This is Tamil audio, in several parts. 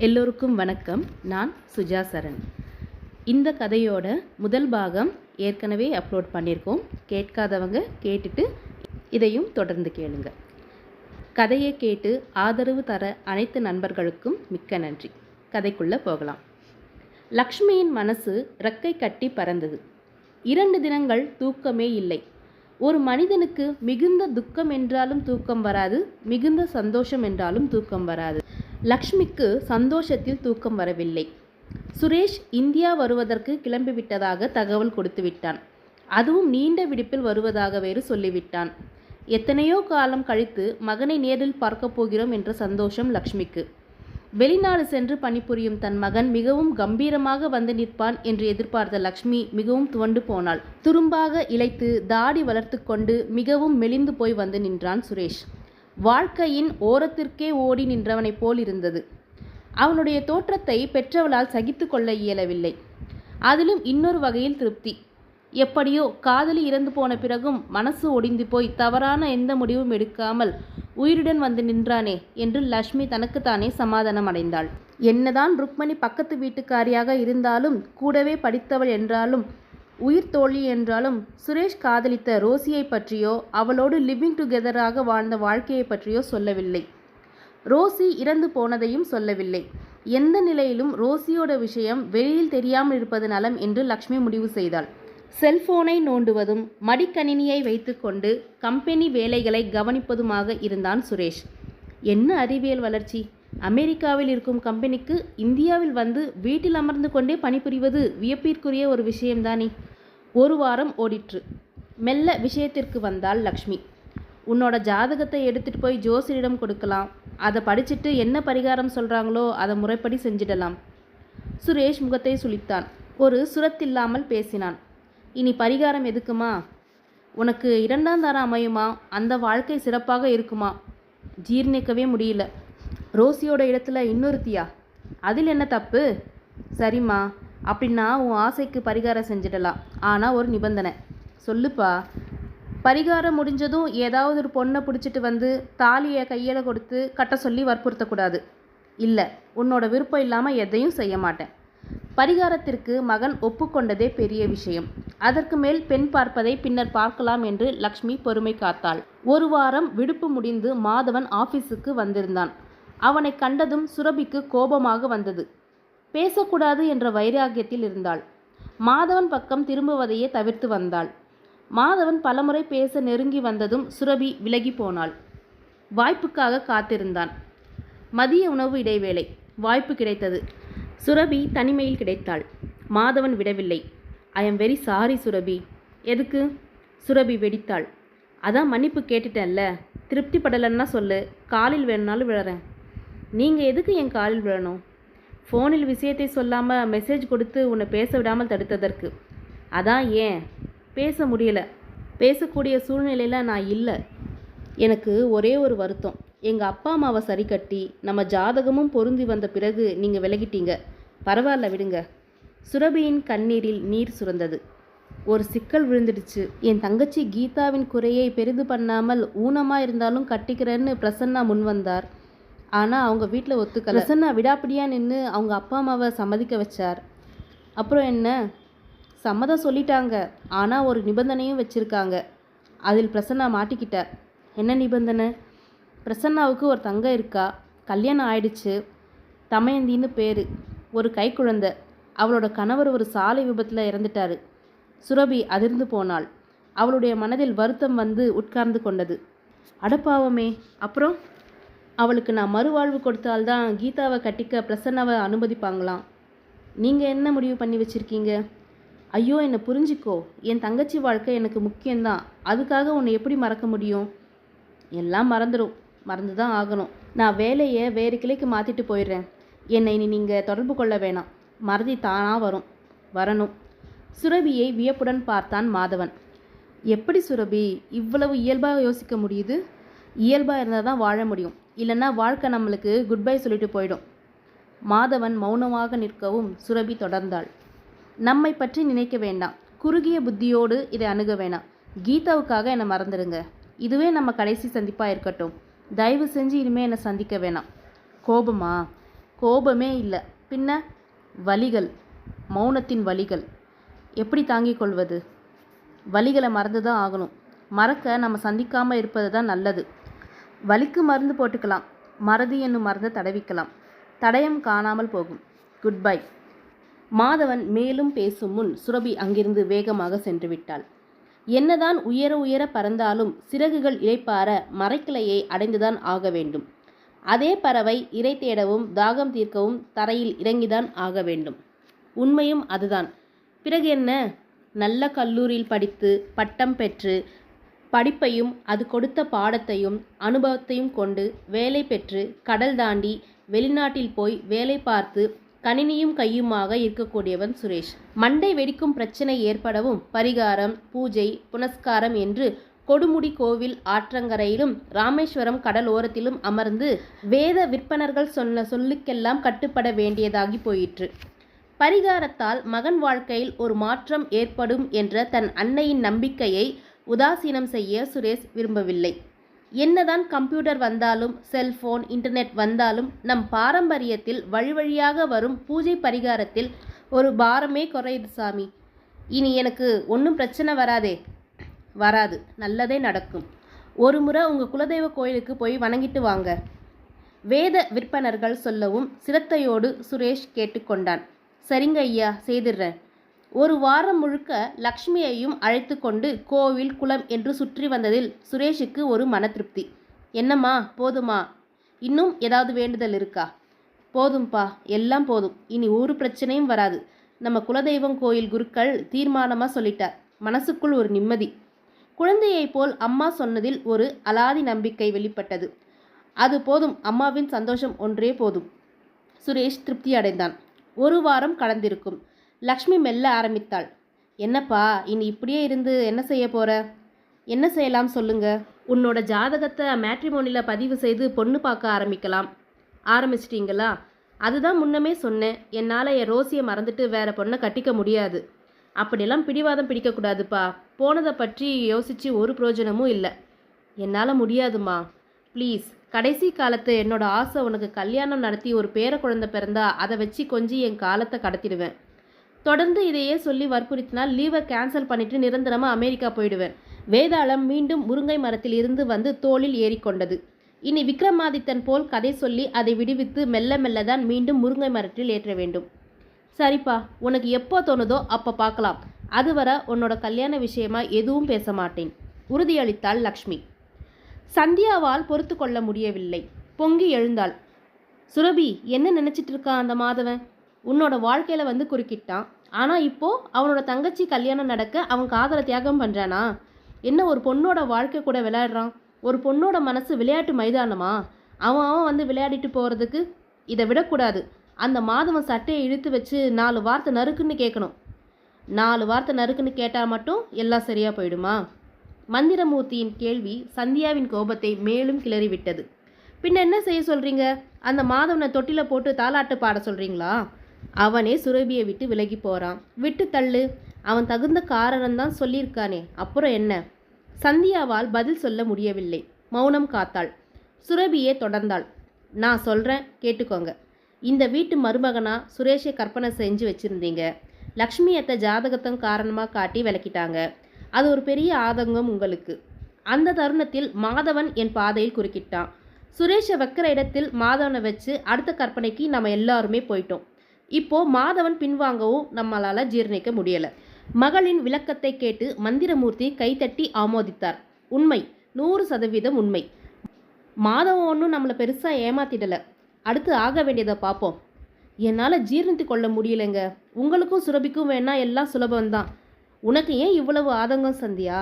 எல்லோருக்கும் வணக்கம். நான் சுஜா சரண். இந்த கதையோட முதல் பாகம் ஏற்கனவே அப்லோட் பண்ணியிருக்கோம். கேட்காதவங்க கேட்டுட்டு இதையும் தொடர்ந்து கேளுங்க. கதையை கேட்டு ஆதரவு தர அனைத்து நண்பர்களுக்கும் மிக்க நன்றி. கதைக்குள்ளே போகலாம். லக்ஷ்மியின் மனசு ரெக்கை கட்டி பறந்தது. 2 தினங்கள் தூக்கமே இல்லை. ஒரு மனிதனுக்கு மிகுந்த துக்கம் என்றாலும் தூக்கம் வராது, மிகுந்த சந்தோஷம் என்றாலும் தூக்கம் வராது. லக்ஷ்மிக்கு சந்தோஷத்தில் தூக்கம் வரவில்லை. சுரேஷ் இந்தியா வருவதற்கு கிளம்பிவிட்டதாக தகவல் கொடுத்து விட்டான். அதுவும் நீண்ட விடுப்பில் வருவதாக வேறு சொல்லிவிட்டான். எத்தனையோ காலம் கழித்து மகனை நேரில் பார்க்கப் போகிறோம் என்ற சந்தோஷம் லக்ஷ்மிக்கு. வெளிநாடு சென்று பணிபுரியும் தன் மகன் மிகவும் கம்பீரமாக வந்து நிற்பான் என்று எதிர்பார்த்த லக்ஷ்மி மிகவும் துவண்டு போனாள். துரும்பாக இளைத்து தாடி வளர்த்து கொண்டு மிகவும் மெலிந்து போய் வந்து நின்றான் சுரேஷ். வாழ்க்கையின் ஓரத்திற்கே ஓடி நின்றவனைப் போல் இருந்தது. அவனுடைய தோற்றத்தை பெற்றவளால் சகித்து கொள்ள இயலவில்லை. அதிலும் இன்னொரு வகையில் திருப்தி. எப்படியோ காதலி இறந்து போன பிறகும் மனசு ஒடிந்து போய் தவறான எந்த முடிவும் எடுக்காமல் உயிருடன் வந்து நின்றானே என்று லக்ஷ்மி தனக்குத்தானே சமாதானம் அடைந்தாள். என்னதான் ருக்மணி பக்கத்து வீட்டுக்காரியாக இருந்தாலும், கூடவே படித்தவள் என்றாலும், உயிர் தோழி என்றாலும், சுரேஷ் காதலித்த ரோசியை பற்றியோ அவளோடு லிவிங் டுகெதராக வாழ்ந்த வாழ்க்கையை பற்றியோ சொல்லவில்லை. ரோசி இறந்து போனதையும் சொல்லவில்லை. எந்த நிலையிலும் ரோசியோட விஷயம் வெளியில் தெரியாமல் இருப்பது நலம் என்று லக்ஷ்மி முடிவு செய்தாள். செல்போனை நோண்டுவதும் மடிக்கணினியை வைத்துக்கொண்டு கம்பெனி வேலைகளை கவனிப்பதுமாக இருந்தான் சுரேஷ். என்ன அறிவியல் வளர்ச்சி! அமெரிக்காவில் இருக்கும் கம்பெனிக்கு இந்தியாவில் வந்து வீட்டில் அமர்ந்து கொண்டே பணிபுரிவது வியப்பிற்குரிய ஒரு விஷயம்தானே. 1 வாரம் ஓடிற்று. மெல்ல விஷயத்திற்கு வந்தாள் லக்ஷ்மி. உன்னோட ஜாதகத்தை எடுத்துகிட்டு போய் ஜோசியரிடம் கொடுக்கலாம். அதை படிச்சுட்டு என்ன பரிகாரம் சொல்கிறாங்களோ அதை முறைப்படி செஞ்சிடலாம். சுரேஷ் முகத்தை சுளித்தான். ஒரு சுரத்தில்லாமல் பேசினான். இனி பரிகாரம் எதுக்குமா? உனக்கு 2ஆம் தரம் அமையுமா? அந்த வாழ்க்கை சிறப்பாக இருக்குமா? ஜீர்ணிக்கவே முடியல. ரோசியோட இடத்துல இன்னொருத்தியா? அதில் என்ன தப்பு? சரிம்மா, அப்படின்னா உன் ஆசைக்கு பரிகாரம் செஞ்சிடலாம். ஆனால் ஒரு நிபந்தனை. சொல்லுப்பா. பரிகாரம் முடிஞ்சதும் ஏதாவது ஒரு பொண்ணை பிடிச்சிட்டு வந்து தாலியை கையில் கொடுத்து கட்ட சொல்லி வற்புறுத்தக்கூடாது. இல்லை, உன்னோட விருப்பம் இல்லாமல் எதையும் செய்ய மாட்டேன். பரிகாரத்திற்கு மகன் ஒப்புக்கொண்டதே பெரிய விஷயம். அதற்கு மேல் பெண் பார்ப்பதை பின்னர் பார்க்கலாம் என்று லக்ஷ்மி பொறுமை காத்தாள். 1 வாரம் விடுப்பு முடிந்து மாதவன் ஆபீஸுக்கு வந்திருந்தான். அவனை கண்டதும் சுரபிக்கு கோபமாக வந்தது. பேசக்கூடாது என்ற வைராகியத்தில் இருந்தாள். மாதவன் பக்கம் திரும்புவதையே தவிர்த்து வந்தாள். மாதவன் பலமுறை பேச நெருங்கி வந்ததும் சுரபி விலகி போனாள். வாய்ப்புக்காக காத்திருந்தான். மதிய உணவு இடைவேளை. வாய்ப்பு கிடைத்தது. சுரபி தனிமையில் கிடைத்தாள். மாதவன் விடவில்லை. I am very sorry Surabhi. எதுக்கு? சுரபி வெடித்தாள். அதான் மன்னிப்பு கேட்டுட்டேன்ல, திருப்தி படலைன்னா சொல்லு, காலில் வேணுனாலும் விழறேன். நீங்கள் எதுக்கு என் காலில் விழணும்? ஃபோனில் விஷயத்தை சொல்லாமல் மெசேஜ் கொடுத்து உன்னை பேச விடாமல் தடுத்ததற்கு. அதான். ஏன் பேச முடியலை? பேசக்கூடிய சூழ்நிலையில் நான் இல்லை. எனக்கு ஒரே ஒரு வருத்தம். எங்கள் அப்பா அம்மாவை சரி கட்டி நம்ம ஜாதகமும் பொருந்தி வந்த பிறகு நீங்கள் விலகிட்டீங்க. பரவாயில்ல, விடுங்க. சுரபியின் கண்ணீரில் நீர் சுரந்தது. ஒரு சிக்கல் விழுந்துடுச்சு. என் தங்கச்சி கீதாவின் குறையை பெரிது பண்ணாமல் ஊனமாக இருந்தாலும் கட்டிக்கிறேன்னு பிரசன்னா முன் வந்தார். ஆனால் அவங்க வீட்டில் ஒத்துக்கல. பிரசன்னா விடாப்பிடியாக நின்று அவங்க அப்பா அம்மாவை சம்மதிக்க வச்சார். அப்புறம் என்ன? சம்மதம் சொல்லிட்டாங்க. ஆனால் ஒரு நிபந்தனையும் வச்சுருக்காங்க. அதில் பிரசன்னா மாட்டிக்கிட்டார். என்ன நிபந்தனை? பிரசன்னாவுக்கு ஒரு தங்க இருக்கா. கல்யாணம் ஆயிடுச்சு. தமயந்தின்னு பேர். ஒரு கைக்குழந்தை. அவளோட கணவர் ஒரு சாலை விபத்தில் இறந்துட்டார். சுரபி அதிர்ந்து போனாள். அவளுடைய மனதில் வருத்தம் வந்து உட்கார்ந்து கொண்டது. அடப்பாவமே. அப்புறம்? அவளுக்கு நான் மறுவாழ்வு கொடுத்தால்தான் கீதாவை கட்டிக்க பிரசன்னாவை அனுமதிப்பாங்களாம். நீங்கள் என்ன முடிவு பண்ணி வச்சுருக்கீங்க? ஐயோ, என்னை புரிஞ்சிக்கோ. என் தங்கச்சி வாழ்க்கை எனக்கு முக்கியம்தான். அதுக்காக உன்னை எப்படி மறக்க முடியும்? எல்லாம் மறந்து தான் ஆகணும். நான் வேலையை வேறு கிளைக்கு மாற்றிட்டு போயிடுறேன். என்னை இனி நீங்கள் தொடர்பு கொள்ள வேணாம். மறதி தானாக வரணும். சுரபியை வியப்புடன் பார்த்தான் மாதவன். எப்படி சுரபி இவ்வளவு இயல்பாக யோசிக்க முடியுது? இயல்பாக இருந்தால் தான் வாழ முடியும். இல்லைன்னா வாழ்க்கை நம்மளுக்கு குட் பை சொல்லிட்டு போயிடும். மாதவன் மௌனமாக நிற்கவும் சுரபி தொடர்ந்தாள். நம்மை பற்றி நினைக்க வேண்டாம். குறுகிய புத்தியோடு இதை அணுக வேணாம். கீதாவுக்காக என்னை மறந்துடுங்க. இதுவே நம்ம கடைசி சந்திப்பாக இருக்கட்டும். தயவு செஞ்சு இனிமேல் என்னை சந்திக்க வேணாம். கோபமா? கோபமே இல்லை, பின்ன வலிகள், மௌனத்தின் வலிகள். எப்படி தாங்கிக் கொள்வது? வலிகளை மறந்து தான் ஆகணும். மறக்க நம்ம சந்திக்காமல் இருப்பது தான் நல்லது. வலிக்கு மருந்து போட்டுக்கலாம், மறதி என்னும் மருந்தை தடவிக்கலாம். தடயம் காணாமல் போகும். Good bye. மாதவன் மேலும் பேசும் முன் சுரபி அங்கிருந்து வேகமாக சென்று விட்டாள். என்னதான் உயர உயர பறந்தாலும் சிறகுகள் இளைப்பாற மரைக்கிளையை அடைந்துதான் ஆக வேண்டும். அதே பறவை இரை தேடவும் தாகம் தீர்க்கவும் தரையில் இறங்கிதான் ஆக வேண்டும். உண்மையும் அதுதான். பிறகு என்ன? நல்ல கல்லூரியில் படித்து பட்டம் பெற்று படிப்பையும் அது கொடுத்த பாடத்தையும் அனுபவத்தையும் கொண்டு வேலை பெற்று கடல் தாண்டி வெளிநாட்டில் போய் வேலை பார்த்து கணினியும் கையுமாக இருக்கக்கூடியவன் சுரேஷ். மண்டை வெடிக்கும் பிரச்சனை ஏற்படவும் பரிகாரம், பூஜை, புனஸ்காரம் என்று கொடுமுடி கோவில் ஆற்றங்கரையிலும் ராமேஸ்வரம் கடல் ஓரத்திலும் அமர்ந்து வேத விற்பனர்கள் சொன்ன சொல்லுக்கெல்லாம் கட்டுப்பட வேண்டியதாகி போயிற்று. பரிகாரத்தால் மகன் வாழ்க்கையில் ஒரு மாற்றம் ஏற்படும் என்ற தன் அன்னையின் நம்பிக்கையை உதாசீனம் செய்ய சுரேஷ் விரும்பவில்லை. என்னதான் கம்ப்யூட்டர் வந்தாலும் செல்போன் இன்டர்நெட் வந்தாலும் நம் பாரம்பரியத்தில் வழி வழியாக வரும் பூஜை பரிகாரத்தில் ஒரு பாரமே குறையுது சாமி. இனி எனக்கு ஒன்றும் பிரச்சனை வராதே. வராது, நல்லதே நடக்கும். ஒரு முறை உங்கள் குலதெய்வ கோயிலுக்கு போய் வணங்கிட்டு வாங்க. வேத விற்பனர்கள் சொல்லவும் சிரத்தையோடு சுரேஷ் கேட்டுக்கொண்டான். சரிங்க ஐயா, செய்திடுறேன். ஒரு வாரம் முழுக்க லக்ஷ்மியையும் அழைத்து கொண்டு கோவில் குளம் என்று சுற்றி வந்ததில் சுரேஷுக்கு ஒரு மன திருப்தி. என்னம்மா, போதுமா? இன்னும் ஏதாவது வேண்டுதல் இருக்கா? போதும்பா, எல்லாம் போதும். இனி ஒரு பிரச்சனையும் வராது. நம்ம குலதெய்வம் கோயில் குருக்கள் தீர்மானமாக சொல்லிட்டார். மனசுக்குள் ஒரு நிம்மதி. குழந்தையைப் போல் அம்மா சொன்னதில் ஒரு அலாதி நம்பிக்கை வெளிப்பட்டது. அது போதும், அம்மாவின் சந்தோஷம் ஒன்றே போதும். சுரேஷ் திருப்தி அடைந்தான். ஒரு வாரம் கடந்திருக்கும். லக்ஷ்மி மெல்ல ஆரம்பித்தாள். என்னப்பா, இனி இப்படியே இருந்து என்ன செய்ய போற? என்ன செய்யலாம் சொல்லுங்க. உன்னோட ஜாதகத்தை மேட்ரிமோனியில் பதிவு செய்து பொண்ணு பார்க்க ஆரம்பிக்கலாம். ஆரம்பிச்சிட்டிங்களா? அதுதான் முன்னமே சொன்னேன். என்னால் என் ரோசியை மறந்துட்டு வேற பொண்ணை கட்டிக்க முடியாது. அப்படியெல்லாம் பிடிவாதம் பிடிக்கக்கூடாதுப்பா. போனதை பற்றி யோசித்து ஒரு பிரயோஜனமும் இல்லை. என்னால் முடியாதுமா, ப்ளீஸ். கடைசி காலத்து என்னோட ஆசை உனக்கு கல்யாணம் நடத்தி ஒரு பேர குழந்தை பிறந்தா அதை வச்சு கொஞ்சம் என் காலத்தை கடத்திடுவேன். தொடர்ந்து இதையே சொல்லி வற்புறுத்தினால் லீவை கேன்சல் பண்ணிட்டு நிரந்தரமாக அமெரிக்கா போயிடுவேன். வேதாளம் மீண்டும் முருங்கை மரத்தில் இருந்து வந்து தோளில் ஏறிக்கொண்டது. இனி விக்ரமாதித்தன் போல் கதை சொல்லி அதை விடுவித்து மெல்ல மெல்ல தான் மீண்டும் முருங்கை மரத்தில் ஏற்ற வேண்டும். சரிப்பா, உனக்கு எப்போ தோணுதோ அப்போ பார்க்கலாம். அதுவரை உன்னோட கல்யாண விஷயமா எதுவும் பேச மாட்டேன், உறுதியளித்தாள் லக்ஷ்மி. சந்தியாவால் பொறுத்து கொள்ள முடியவில்லை. பொங்கி எழுந்தாள். சுரபி, என்ன நினச்சிட்டு இருக்கான் அந்த மாதவன்? உன்னோட வாழ்க்கையில் வந்து குறுக்கிட்டான். ஆனால் இப்போது அவனோட தங்கச்சி கல்யாணம் நடக்க அவன் காதலை தியாகம் பண்ணுறானா? என்ன ஒரு பொண்ணோட வாழ்க்கை கூட விளையாடுறான்? ஒரு பொண்ணோட மனசு விளையாட்டு மைதானமா? அவன் வந்து விளையாடிட்டு போகிறதுக்கு இதை விடக்கூடாது. அந்த மாதவன் சட்டையை இழுத்து வச்சு 4 வார்த்தை நறுக்குன்னு கேட்கணும். 4 வார்த்தை நறுக்குன்னு கேட்டால் மட்டும் எல்லாம் சரியாக போயிடுமா? மந்திரமூர்த்தியின் கேள்வி சந்தியாவின் கோபத்தை மேலும் கிளறிவிட்டது. பின்ன என்ன செய்ய சொல்கிறீங்க? அந்த மாதவனை தொட்டில போட்டு தாலாட்டு பாட சொல்கிறீங்களா? அவனே சுரபியை விட்டு விலகி போகிறான். விட்டு தள்ளு. அவன் தகுந்த காரணம்தான் சொல்லியிருக்கானே, அப்புறம் என்ன? சந்தியாவால் பதில் சொல்ல முடியவில்லை. மௌனம் காத்தாள். சுரபியே தொடர்ந்தாள். நான் சொல்கிறேன், கேட்டுக்கோங்க. இந்த வீட்டு மருமகனா சுரேஷை கற்பனை செஞ்சு வச்சுருந்தீங்க. லக்ஷ்மி அத்தை ஜாதகத்தம் காரணமாக காட்டி விளக்கிட்டாங்க. அது ஒரு பெரிய ஆதங்கம் உங்களுக்கு. அந்த தருணத்தில் மாதவன் என் பாதையில் குறுக்கிட்டான். சுரேஷை வைக்கிற இடத்தில் மாதவனை வச்சு அடுத்த கற்பனைக்கு நம்ம எல்லாருமே போயிட்டோம். இப்போது மாதவன் பின்வாங்கவும் நம்மளால் ஜீர்ணிக்க முடியலை. மகளின் விளக்கத்தை கேட்டு மந்திரமூர்த்தி கைத்தட்டி ஆமோதித்தார். உண்மை, 100% உண்மை. மாதவன் ஒன்றும் நம்மளை பெருசாக ஏமாத்திடலை. அடுத்து ஆக வேண்டியதை பார்ப்போம். என்னால் ஜீர்ணித்து கொள்ள முடியலைங்க. உங்களுக்கும் சுரபிக்கும் வேணா எல்லாம் சுலபம்தான். உனக்கு ஏன் இவ்வளவு ஆதங்கம் சந்தியா?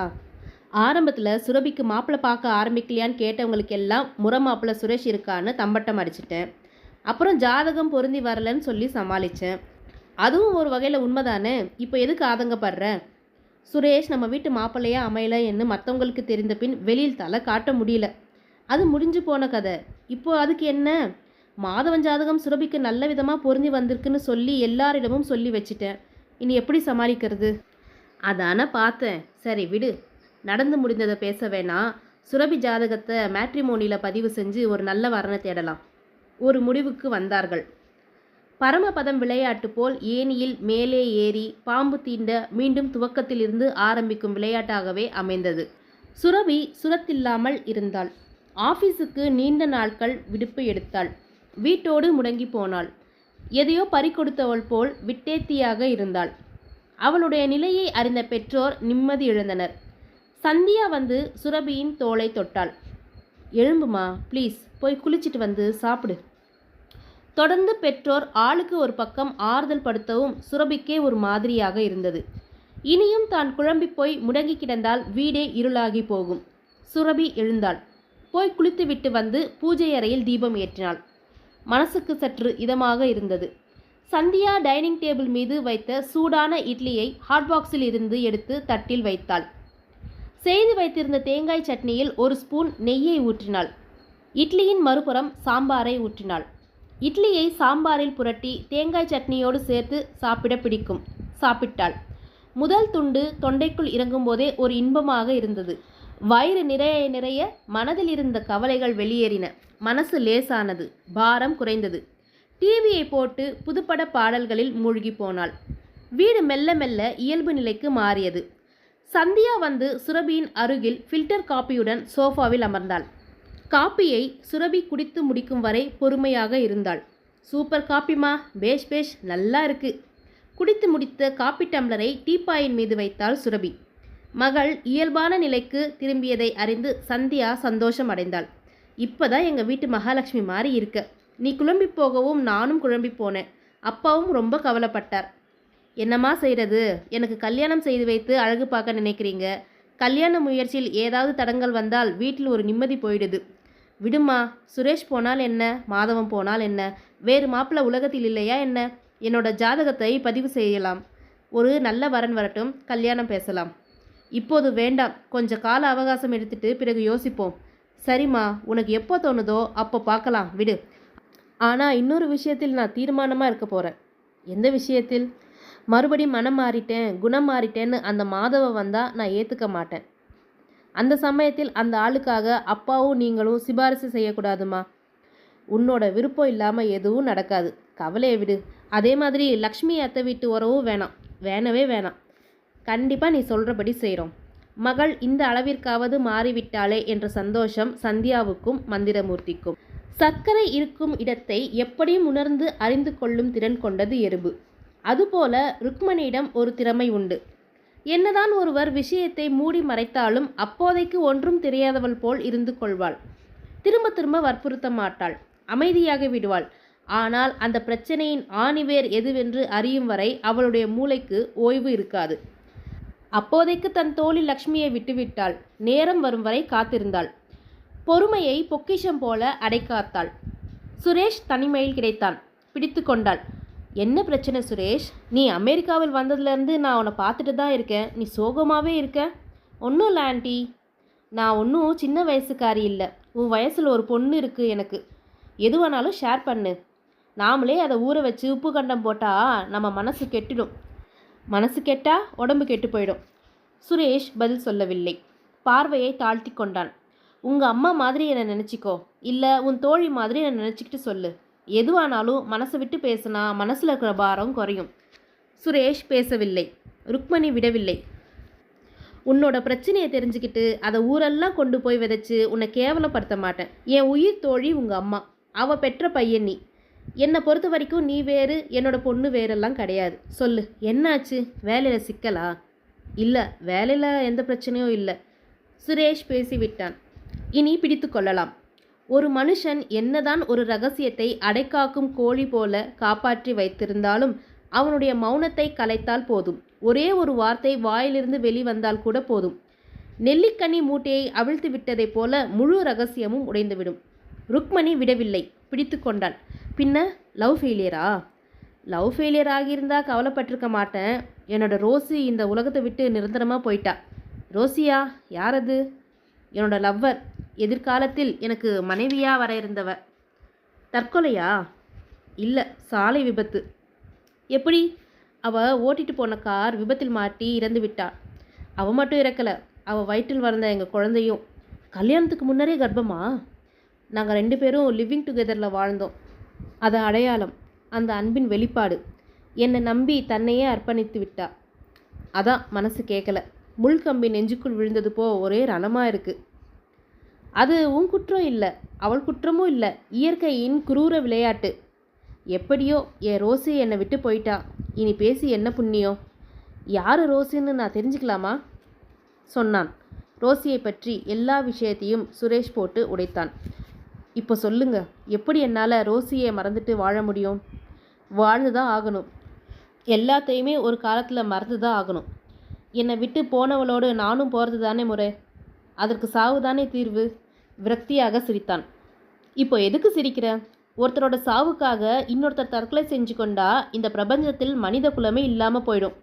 ஆரம்பத்தில் சுரபிக்கு மாப்பிள்ளை பார்க்க ஆரம்பிக்கலையான்னு கேட்டவங்களுக்கு எல்லாம் முறை மாப்பிள்ளை சுரேஷ் இருக்கான்னு தம்பட்டம் அடிச்சிட்டேன். அப்புறம் ஜாதகம் பொருந்தி வரலன்னு சொல்லி சமாளித்தேன். அதுவும் ஒரு வகையில் உண்மைதானே. இப்போ எதுக்கு ஆதங்கப்படுற? சுரேஷ் நம்ம வீட்டு மாப்பிள்ளையா அமையலை என்று மற்றவங்களுக்கு தெரிந்த பின் வெளியில் தலை காட்ட முடியல. அது முடிஞ்சு போன கதை. இப்போ அதுக்கு என்ன? மாதவன் ஜாதகம் சுரபிக்கு நல்ல விதமாக பொருந்தி வந்திருக்குன்னு சொல்லி எல்லாரிடமும் சொல்லி வச்சிட்டேன். இனி எப்படி சமாளிக்கிறது? அதான பார்த்தேன். சரி விடு, நடந்து முடிந்ததை பேச வேணாம். சுரபி ஜாதகத்தை மேட்ரிமோனியில் பதிவு செஞ்சு ஒரு நல்ல வரனை தேடலாம். ஒரு முடிவுக்கு வந்தார்கள். பரமபதம் விளையாட்டு போல் ஏணியில் மேலே ஏறி பாம்பு தீண்ட மீண்டும் துவக்கத்திலிருந்து ஆரம்பிக்கும் விளையாட்டாகவே அமைந்தது. சுரபி சுரத்தில்லாமல் இருந்தாள். ஆஃபீஸுக்கு நீண்ட நாட்கள் விடுப்பு எடுத்தாள். வீட்டோடு முடங்கி போனாள். எதையோ பறிகொடுத்தவள் போல் விட்டேத்தியாக இருந்தாள். அவளுடைய நிலையை அறிந்த பெற்றோர் நிம்மதி இழந்தனர். சந்தியா வந்து சுரபியின் தோளை தொட்டாள். எழும்புமா, ப்ளீஸ், போய் குளிச்சிட்டு வந்து சாப்பிடு. தொடர்ந்து பெற்றோர் ஆளுக்கு ஒரு பக்கம் ஆறுதல் படுத்தவும் சுரபிக்கே ஒரு மாதிரியாக இருந்தது. இனியும் தான் குழம்பி போய் முடங்கி கிடந்தால் வீடே இருளாகி போகும். சுரபி எழுந்தாள். போய் குளித்துவிட்டு வந்து பூஜை அறையில் தீபம் ஏற்றினாள். மனசுக்கு சற்று இதமாக இருந்தது. சந்தியா டைனிங் டேபிள் மீது வைத்த சூடான இட்லியை ஹாட்பாக்ஸில் இருந்து எடுத்து தட்டில் வைத்தாள். செய்து வைத்திருந்த தேங்காய் சட்னியில் ஒரு ஸ்பூன் நெய்யை ஊற்றினாள். இட்லியின் மறுபுறம் சாம்பாரை ஊற்றினாள். இட்லியை சாம்பாரில் புரட்டி தேங்காய் சட்னியோடு சேர்த்து சாப்பிட பிடிக்கும். சாப்பிட்டாள். முதல் துண்டு தொண்டைக்குள் இறங்கும்போதே ஒரு இன்பமாக இருந்தது. வயிறு நிறைய நிறைய மனதில் இருந்த கவலைகள் வெளியேறின. மனசு லேசானது. பாரம் குறைந்தது. டிவியை போட்டு புதுப்பட பாடல்களில் மூழ்கி போனாள். வீடு மெல்ல மெல்ல இயல்பு நிலைக்கு மாறியது. சந்தியா வந்து சுரபியின் அருகில் ஃபில்டர் காப்பியுடன் சோஃபாவில் அமர்ந்தாள். காப்பியை சுரபி குடித்து முடிக்கும் வரை பொறுமையாக இருந்தாள். சூப்பர் காப்பிமா, பேஷ் பேஷ், நல்லா இருக்கு. குடித்து முடித்த காப்பி டம்ளரை டீப்பாயின் மீது வைத்தாள் சுரபி. மகள் இயல்பான நிலைக்கு திரும்பியதை அறிந்து சந்தியா சந்தோஷம் அடைந்தாள். இப்போதான் எங்கள் வீட்டு மகாலட்சுமி மாதிரி இருக்க. நீ குழம்பி போகவும் நானும் குழம்பி போனேன். அப்பாவும் ரொம்ப கவலைப்பட்டார். என்னம்மா செய்கிறது? எனக்கு கல்யாணம் செய்து வைத்து அழகு பார்க்க நினைக்கிறீங்க. கல்யாண முயற்சியில் ஏதாவது தடங்கள் வந்தால் வீட்டில் ஒரு நிம்மதி போயிடுது. விடுமா, சுரேஷ் போனால் என்ன, மாதவம் போனால் என்ன, வேறு மாப்பிள்ளை உலகத்தில் இல்லையா என்ன? என்னோட ஜாதகத்தை பதிவு செய்யலாம். ஒரு நல்ல வரன் வரட்டும், கல்யாணம் பேசலாம். இப்போது வேண்டாம், கொஞ்சம் கால அவகாசம் எடுத்துட்டு பிறகு யோசிப்போம். சரிம்மா, உனக்கு எப்போ தோணுதோ அப்போ பார்க்கலாம், விடு. ஆனால் இன்னொரு விஷயத்தில் நான் தீர்மானமாக இருக்க போகிறேன். எந்த விஷயத்தில்? மறுபடியும் மனம் மாறிட்டேன், குணம் மாறிட்டேன்னு அந்த மாதவ வந்தால் நான் ஏற்றுக்க மாட்டேன். அந்த சமயத்தில் அந்த ஆளுக்காக அப்பாவும் நீங்களும் சிபாரிசு செய்யக்கூடாதுமா. உன்னோட விருப்பம் இல்லாமல் எதுவும் நடக்காது, கவலையை விடு. அதே மாதிரி லக்ஷ்மி அத்தை வீட்டு உறவும் வேணாம், வேணவே வேணாம். கண்டிப்பாக நீ சொல்கிறபடி செய்கிறோம். மகள் இந்த அளவிற்காவது மாறிவிட்டாளே என்ற சந்தோஷம் சந்தியாவுக்கும் மந்திரமூர்த்திக்கும். சர்க்கரை இருக்கும் இடத்தை எப்படியும் உணர்ந்து அறிந்து கொள்ளும் திறன் கொண்டது எறும்பு. அதுபோல ருக்மணியிடம் ஒரு திறமை உண்டு. என்னதான் ஒருவர் விஷயத்தை மூடி மறைத்தாலும் அப்போதைக்கு ஒன்றும் தெரியாதவள் போல் இருந்து கொள்வாள். திரும்ப திரும்ப வற்புறுத்த மாட்டாள், அமைதியாக விடுவாள். ஆனால் அந்த பிரச்சனையின் ஆணிவேர் எதுவென்று அறியும் வரை அவளுடைய மூளைக்கு ஓய்வு இருக்காது. அப்போதைக்கு தன் தோழி லக்ஷ்மியை விட்டுவிட்டாள். நேரம் வரும் வரை காத்திருந்தாள். பொறுமையை பொக்கிஷம் போல அடைக்காத்தாள். சுரேஷ் தனிமையில் கிடைத்தான். பிடித்து கொண்டாள். என்ன பிரச்சனை சுரேஷ்? நீ அமெரிக்காவில் வந்ததுலேருந்து நான் உன்னை பார்த்துட்டு தான் இருக்கேன். நீ சோகமாகவே இருக்க. ஒன்றும் இல்லை ஆண்டி, நான் ஒன்றும் சின்ன வயசுக்காரி இல்லை. உன் வயசில் ஒரு பொண்ணு இருக்குது எனக்கு. எது வேணாலும் ஷேர் பண்ணு. நாமளே அதை ஊற வச்சு உப்பு கண்டம் போட்டால் நம்ம மனசு கெட்டுடும். மனசு கெட்டால் உடம்பு கெட்டு போயிடும். சுரேஷ் பதில் சொல்லவில்லை. பார்வையை தாழ்த்தி கொண்டான். உங்கள் அம்மா மாதிரி என்னை நினச்சிக்கோ, இல்லை உன் தோழி மாதிரி என்னை நினச்சிக்கிட்டு சொல்லு. எதுவானாலும் மனசை விட்டு பேசினா மனசில் இருக்கிற பாரம் குறையும். சுரேஷ் பேசவில்லை. ருக்மணி விடவில்லை. உன்னோட பிரச்சனையை தெரிஞ்சுக்கிட்டு அதை ஊரெல்லாம் கொண்டு போய் விதைச்சு உன்னை கேவலப்படுத்த மாட்டேன். என் உயிர் தோழி உங்கள் அம்மா. அவள் பெற்ற பையன் நீ. என்னை பொறுத்த வரைக்கும் நீ வேறு, என்னோட பொண்ணு வேறெல்லாம் கிடையாது. சொல்லு, என்னாச்சு? வேலையில் சிக்கலா? இல்லை, வேலையில் எந்த பிரச்சனையும் இல்லை. சுரேஷ் பேசிவிட்டான். இனி பிடித்து கொள்ளலாம். ஒரு மனுஷன் என்னதான் ஒரு ரகசியத்தை அடைக்காக்கும் கோழி போல காப்பாற்றி வைத்திருந்தாலும் அவனுடைய மௌனத்தை கலைத்தால் போதும். ஒரே ஒரு வார்த்தை வாயிலிருந்து வெளிவந்தால் கூட போதும். நெல்லிக்கனி மூட்டையை அவிழ்த்து விட்டதைப் போல முழு ரகசியமும் உடைந்துவிடும். ருக்மணி விடவில்லை. பிடித்து கொண்டாள். பின்ன லவ் ஃபெயிலியரா? லவ் ஃபெயிலியர் ஆகியிருந்தால் கவலைப்பட்டிருக்க மாட்டேன். என்னோட ரோசி இந்த உலகத்தை விட்டு நிரந்தரமாக போயிட்டா. ரோசியா? யார் அது? என்னோட லவ்வர். எதிர்காலத்தில் எனக்கு மனைவியாக வர இருந்தவ. தற்கொலையா? இல்லை, சாலை விபத்து. எப்படி? அவள் ஓட்டிட்டு போன கார் விபத்தில் மாட்டி இறந்து விட்டாள். அவள் மட்டும் இறக்கலை, அவள் வயிற்றில் வளர்ந்த எங்கள் குழந்தையும். கல்யாணத்துக்கு முன்னரே கர்ப்பமா? நாங்கள் 2 பேரும் லிவிங் டுகெதரில் வாழ்ந்தோம். அது அடையாளம். அந்த அன்பின் வெளிப்பாடு. என்னை நம்பி தன்னையே அர்ப்பணித்து விட்டா. அதான் மனசு கேட்கல. முள்கம்பி நெஞ்சுக்குள் விழுந்தது போ ஒரே ரணமாக இருக்குது. அது உன் குற்றம் இல்லை, அவள் குற்றமும் இல்லை, இயற்கையின் குரூர விளையாட்டு. எப்படியோ என் ரோசி என்னை விட்டு போயிட்டா. இனி பேசி என்ன புண்ணியம்? யார் ரோசின்னு நான் தெரிஞ்சுக்கலாமா? சொன்னான். ரோசியை பற்றி எல்லா விஷயத்தையும் சுரேஷ் போட்டு உடைத்தான். இப்போ சொல்லுங்க, எப்படி என்னால் ரோசியை மறந்துட்டு வாழ முடியும்? வாழ்ந்து தான் ஆகணும். எல்லாத்தையுமே ஒரு காலத்தில் மறந்து தான் ஆகணும். என்னை விட்டு போனவளோடு நானும் போகிறது தானே முறை. அதற்கு சாவு தானே தீர்வு. விரக்தியாக சிரித்தான். இப்போ எதுக்கு சிரிக்கிற? ஒருத்தரோட சாவுக்காக இன்னொருத்தர் தற்கொலை செஞ்சு கொண்டா இந்த பிரபஞ்சத்தில் மனித குலமே இல்லாமல் போயிடும்.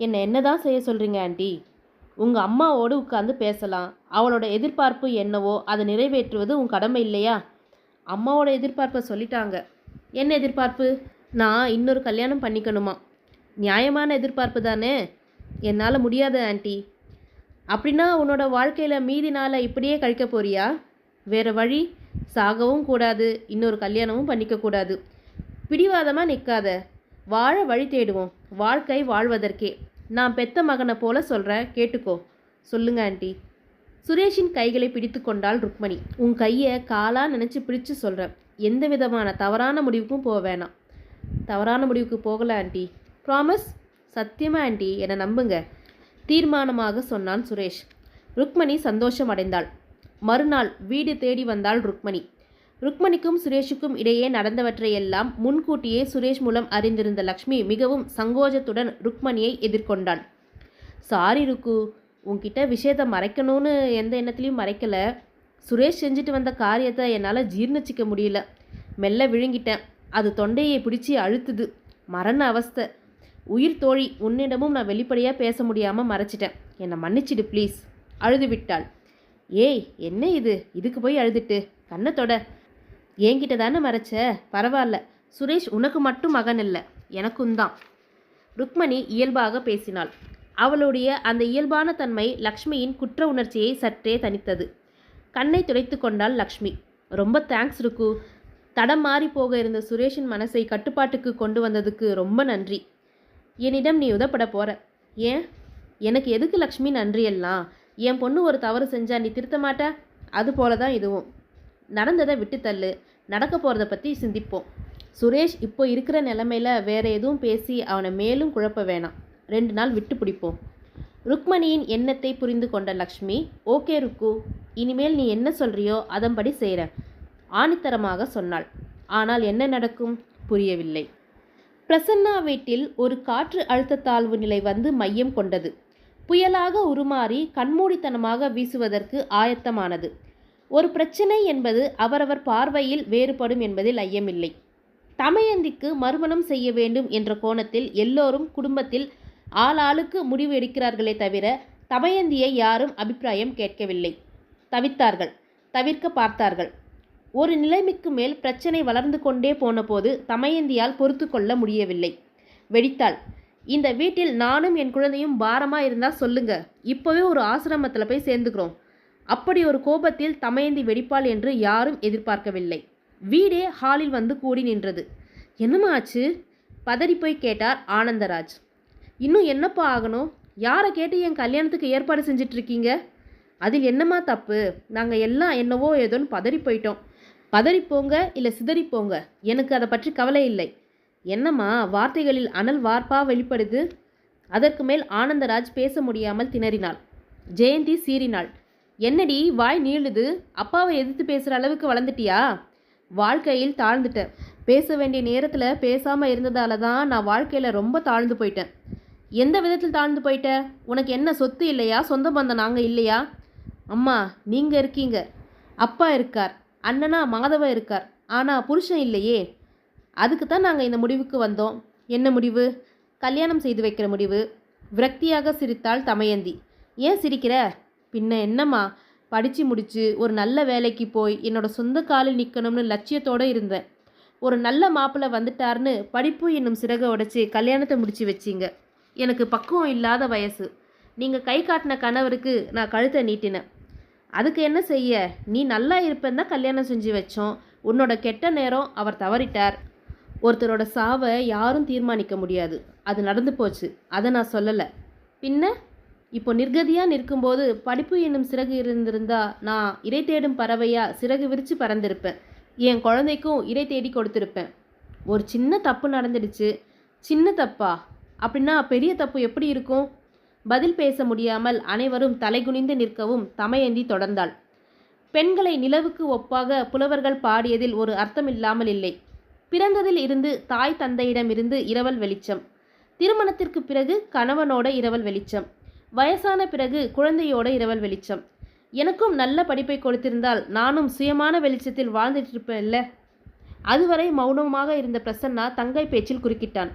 என்னை என்ன தான் செய்ய சொல்கிறீங்க ஆண்டி? உங்கள் அம்மாவோடு உட்காந்து பேசலாம். அவளோட எதிர்பார்ப்பு என்னவோ அதை நிறைவேற்றுவது உன் கடமை இல்லையா? அம்மாவோட எதிர்பார்ப்பை சொல்லிட்டாங்க. என்ன எதிர்பார்ப்பு? நான் இன்னொரு கல்யாணம் பண்ணிக்கணுமா? நியாயமான எதிர்பார்ப்பு தானே. என்னால் முடியாது ஆண்டி. அப்படின்னா உன்னோட வாழ்க்கையில் மீதி நாளை இப்படியே கழிக்க போறியா? வேறு வழி? சாகவும் கூடாது, இன்னொரு கல்யாணமும் பண்ணிக்கக்கூடாது. பிடிவாதமாக நிற்காத. வாழ வழி தேடுவோம். வாழ்க்கை வாழ்வதற்கே. நான் பெத்த மகனை போல சொல்கிறேன், கேட்டுக்கோ. சொல்லுங்க ஆண்டி. சுரேஷின் கைகளை பிடித்து கொண்டாள் ருக்மணி. உன் கையை காலாக நினச்சி பிடிச்சு சொல்கிறேன். எந்த விதமான தவறான முடிவுக்கும் போக வேணாம். தவறான முடிவுக்கு போகல ஆண்டி. ப்ராமிஸ்? சத்தியமாக ஆண்டி, என்னை நம்புங்க, தீர்மானமாக சொன்னான் சுரேஷ். ருக்மணி சந்தோஷம் அடைந்தாள். மறுநாள் வீடு தேடி வந்தாள் ருக்மணி. ருக்மணிக்கும் சுரேஷுக்கும் இடையே நடந்தவற்றையெல்லாம் முன்கூட்டியே சுரேஷ் மூலம் அறிந்திருந்த லக்ஷ்மி மிகவும் சங்கோஜத்துடன் ருக்மணியை எதிர்கொண்டாள். சாரி ருக்கு, உன்கிட்ட விஷயத்தை மறைக்கணும்னு எந்த எண்ணத்துலையும் மறைக்கல. சுரேஷ் செஞ்சுட்டு வந்த காரியத்தை என்னால் ஜீர்ணிச்சிக்க முடியல. மெல்ல விழுங்கிட்டேன். அது தொண்டையை பிடிச்சி அழுத்துது. மரண அவஸ்தை. உயிர் தோழி, உன்னிடமும் நான் வெளிப்படையாக பேச முடியாமல் மறைச்சிட்டேன். என்னை மன்னிச்சிடு ப்ளீஸ். அழுது விட்டாள். ஏய், என்ன இது? இதுக்கு போய் அழுதுட்டு கண்ணத்தோட. என்கிட்ட தானே மறைச்ச, பரவாயில்ல. சுரேஷ் உனக்கு மட்டும் மகன் இல்லை, எனக்கும் தான். ருக்மணி இயல்பாக பேசினாள். அவளுடைய அந்த இயல்பான தன்மை லக்ஷ்மியின் குற்ற உணர்ச்சியை சற்றே தணித்தது. கண்ணை துடைத்து கொண்டாள் லக்ஷ்மி. ரொம்ப தேங்க்ஸ் ருக்கு. தடம் மாறி போக இருந்த சுரேஷின் மனசை கட்டுப்பாட்டுக்கு கொண்டு வந்ததுக்கு ரொம்ப நன்றி. என்னிடம் நீ உதப்பட போற. ஏன்? எனக்கு எதுக்கு லக்ஷ்மி நன்றி எல்லாம்? என் பொண்ணு ஒரு தவறு செஞ்சா நீ திருத்த மாட்ட? அது போல தான் இதுவும். நடந்ததை விட்டு தள்ளு. நடக்க போகிறத பற்றி சிந்திப்போம். சுரேஷ் இப்போ இருக்கிற நிலைமையில் வேற எதுவும் பேசி அவனை மேலும் குழப்ப வேணாம். 2 நாள் விட்டு பிடிப்போம். ருக்மணியின் எண்ணத்தை புரிந்து கொண்ட லக்ஷ்மி, ஓகே ருக்கு, இனிமேல் நீ என்ன சொல்றியோ அதன்படி செய்கிற ஆணித்தரமாக சொன்னாள். ஆனால் என்ன நடக்கும்? புரியவில்லை. பிரசன்னா வீட்டில் ஒரு காற்று அழுத்த தாழ்வு நிலை வந்து மையம் கொண்டது. புயலாக உருமாறி கண்மூடித்தனமாக வீசுவதற்கு ஆயத்தமானது. ஒரு பிரச்சனை என்பது அவரவர் பார்வையில் வேறுபடும் என்பதில் ஐயமில்லை. தமயந்திக்கு மறுமணம் செய்ய வேண்டும் என்ற கோணத்தில் எல்லோரும் குடும்பத்தில் ஆளாளுக்கு முடிவு எடுக்கிறார்களே தவிர தமயந்தியை யாரும் அபிப்பிராயம் கேட்கவில்லை. தவித்தார்கள், தவிர்க்க பார்த்தார்கள். ஒரு நிலைமைக்கு மேல் பிரச்சனை வளர்ந்து கொண்டே போன போது தமயந்தியால் பொறுத்து கொள்ள முடியவில்லை. வெடித்தாள். இந்த வீட்டில் நானும் என் குழந்தையும் பாரமாக இருந்தால் சொல்லுங்க, இப்போவே ஒரு ஆசிரமத்தில் போய் சேர்ந்துக்கிறோம். அப்படி ஒரு கோபத்தில் தமயந்தி வெடிப்பாள் என்று யாரும் எதிர்பார்க்கவில்லை. வீடே ஹாலில் வந்து கூடி நின்றது. என்னம்மா ஆச்சு? பதறிப்போய் கேட்டார் ஆனந்தராஜ். இன்னும் என்னப்பா ஆகணும்? யாரை கேட்டு என் கல்யாணத்துக்கு ஏற்பாடு செஞ்சிட்ருக்கீங்க? அதில் என்னம்மா தப்பு? நாங்கள் எல்லாம் என்னவோ ஏதோன்னு பதறி போயிட்டோம். பதறிப்போங்க இல்லை சிதறிப்போங்க, எனக்கு அதை பற்றி கவலை இல்லை. என்னம்மா வார்த்தைகளில் அனல் வார்ப்பா வெளிப்படுது? அதற்கு மேல் ஆனந்தராஜ் பேச முடியாமல் திணறினாள். ஜெயந்தி சீறினாள். என்னடி வாய் நீளுது? அப்பாவை எதிர்த்து பேசுகிற அளவுக்கு வளர்ந்துட்டியா? வாழ்க்கையில் தாழ்ந்துட்டேன். பேச வேண்டிய நேரத்தில் பேசாமல் இருந்ததால தான் நான் வாழ்க்கையில் ரொம்ப தாழ்ந்து போயிட்டேன். எந்த விதத்தில் தாழ்ந்து போயிட்ட? உனக்கு என்ன சொத்து இல்லையா? சொந்த பந்தம் நாங்கள் இல்லையா? அம்மா, நீங்கள் இருக்கீங்க, அப்பா இருக்கார், அண்ணனா மாதவ இருக்கார், ஆனால் புருஷன் இல்லையே. அதுக்கு தான் நாங்கள் இந்த முடிவுக்கு வந்தோம். என்ன முடிவு? கல்யாணம் செய்து வைக்கிற முடிவு. விரக்தியாக சிரித்தாள் தமயந்தி. ஏன் சிரிக்கிற? பின்ன என்னம்மா, படித்து முடித்து ஒரு நல்ல வேலைக்கு போய் என்னோட சொந்த காலில் நிற்கணும்னு லட்சியத்தோடு இருந்தேன். ஒரு நல்ல மாப்பிள்ளை வந்துட்டார்னு படிப்பு என்னும் சிறகை உடைச்சி கல்யாணத்தை முடித்து வச்சிங்க. எனக்கு பக்குவம் இல்லாத வயசு. நீங்கள் கை காட்டின கணவருக்கு நான் கழுத்தை நீட்டினேன். அதுக்கு என்ன செய்ய? நீ நல்லா இருப்பேன் தான் கல்யாணம் செஞ்சு வச்சோம். உன்னோட கெட்ட நேரம் அவர் தவறிட்டார். ஒருத்தரோட சாவை யாரும் தீர்மானிக்க முடியாது. அது நடந்து போச்சு. அதை நான் சொல்லலை. பின்ன இப்போ நிர்கதியாக நிற்கும்போது படிப்பு என்னும் சிறகு இருந்திருந்தா நான் இறை தேடும் பறவையாக சிறகு விரித்து பறந்திருப்பேன். என் குழந்தைக்கும் இறை தேடி கொடுத்துருப்பேன். ஒரு சின்ன தப்பு நடந்துடுச்சு. சின்ன தப்பா? அப்படின்னா பெரிய தப்பு எப்படி இருக்கும்? பதில் பேச முடியாமல் அனைவரும் தலைகுனிந்து நிற்கவும் தமயந்தி தொடர்ந்தாள். பெண்களை நிலவுக்கு ஒப்பாக புலவர்கள் பாடியதில் ஒரு அர்த்தமில்லாமல் இல்லை. பிறந்ததில் இருந்து தாய் தந்தையிடமிருந்து இரவல் வெளிச்சம், திருமணத்திற்கு பிறகு கணவனோட இரவல் வெளிச்சம், வயசான பிறகு குழந்தையோட இரவல் வெளிச்சம். எனக்கும் நல்ல படிப்பை கொடுத்திருந்தால் நானும் சுயமான வெளிச்சத்தில் வாழ்ந்துட்டு இருப்பேன்ல. அதுவரை மௌனமாக இருந்த பிரசன்னா தங்கை பேச்சில் குறுக்கிட்டான்.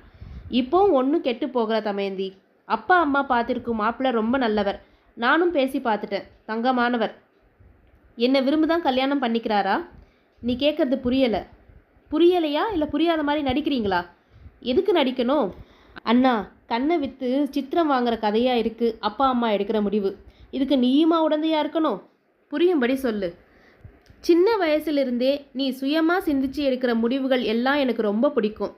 இப்போவும் ஒன்றும் கெட்டு போகிற தமயந்தி. அப்பா அம்மா பார்த்திருக்கும் மாப்பிள்ளை ரொம்ப நல்லவர். நானும் பேசி பார்த்துட்டேன். தங்கமானவர். என்னை விரும்புதான் கல்யாணம் பண்ணிக்கிறாரா? நீ கேட்கறது புரியலை. புரியலையா இல்லை புரியாத மாதிரி நடிக்கிறீங்களா? எதுக்கு நடிக்கணும்? அண்ணா, கண்ணை விற்று சித்திரம் வாங்குற கதையாக இருக்குது அப்பா அம்மா எடுக்கிற முடிவு. இதுக்கு நீயுமா உடந்தையாக இருக்கணும்? புரியும்படி சொல்லு. சின்ன வயசுலிருந்தே நீ சுயமாக சிந்திச்சு எடுக்கிற முடிவுகள் எல்லாம் எனக்கு ரொம்ப பிடிக்கும்.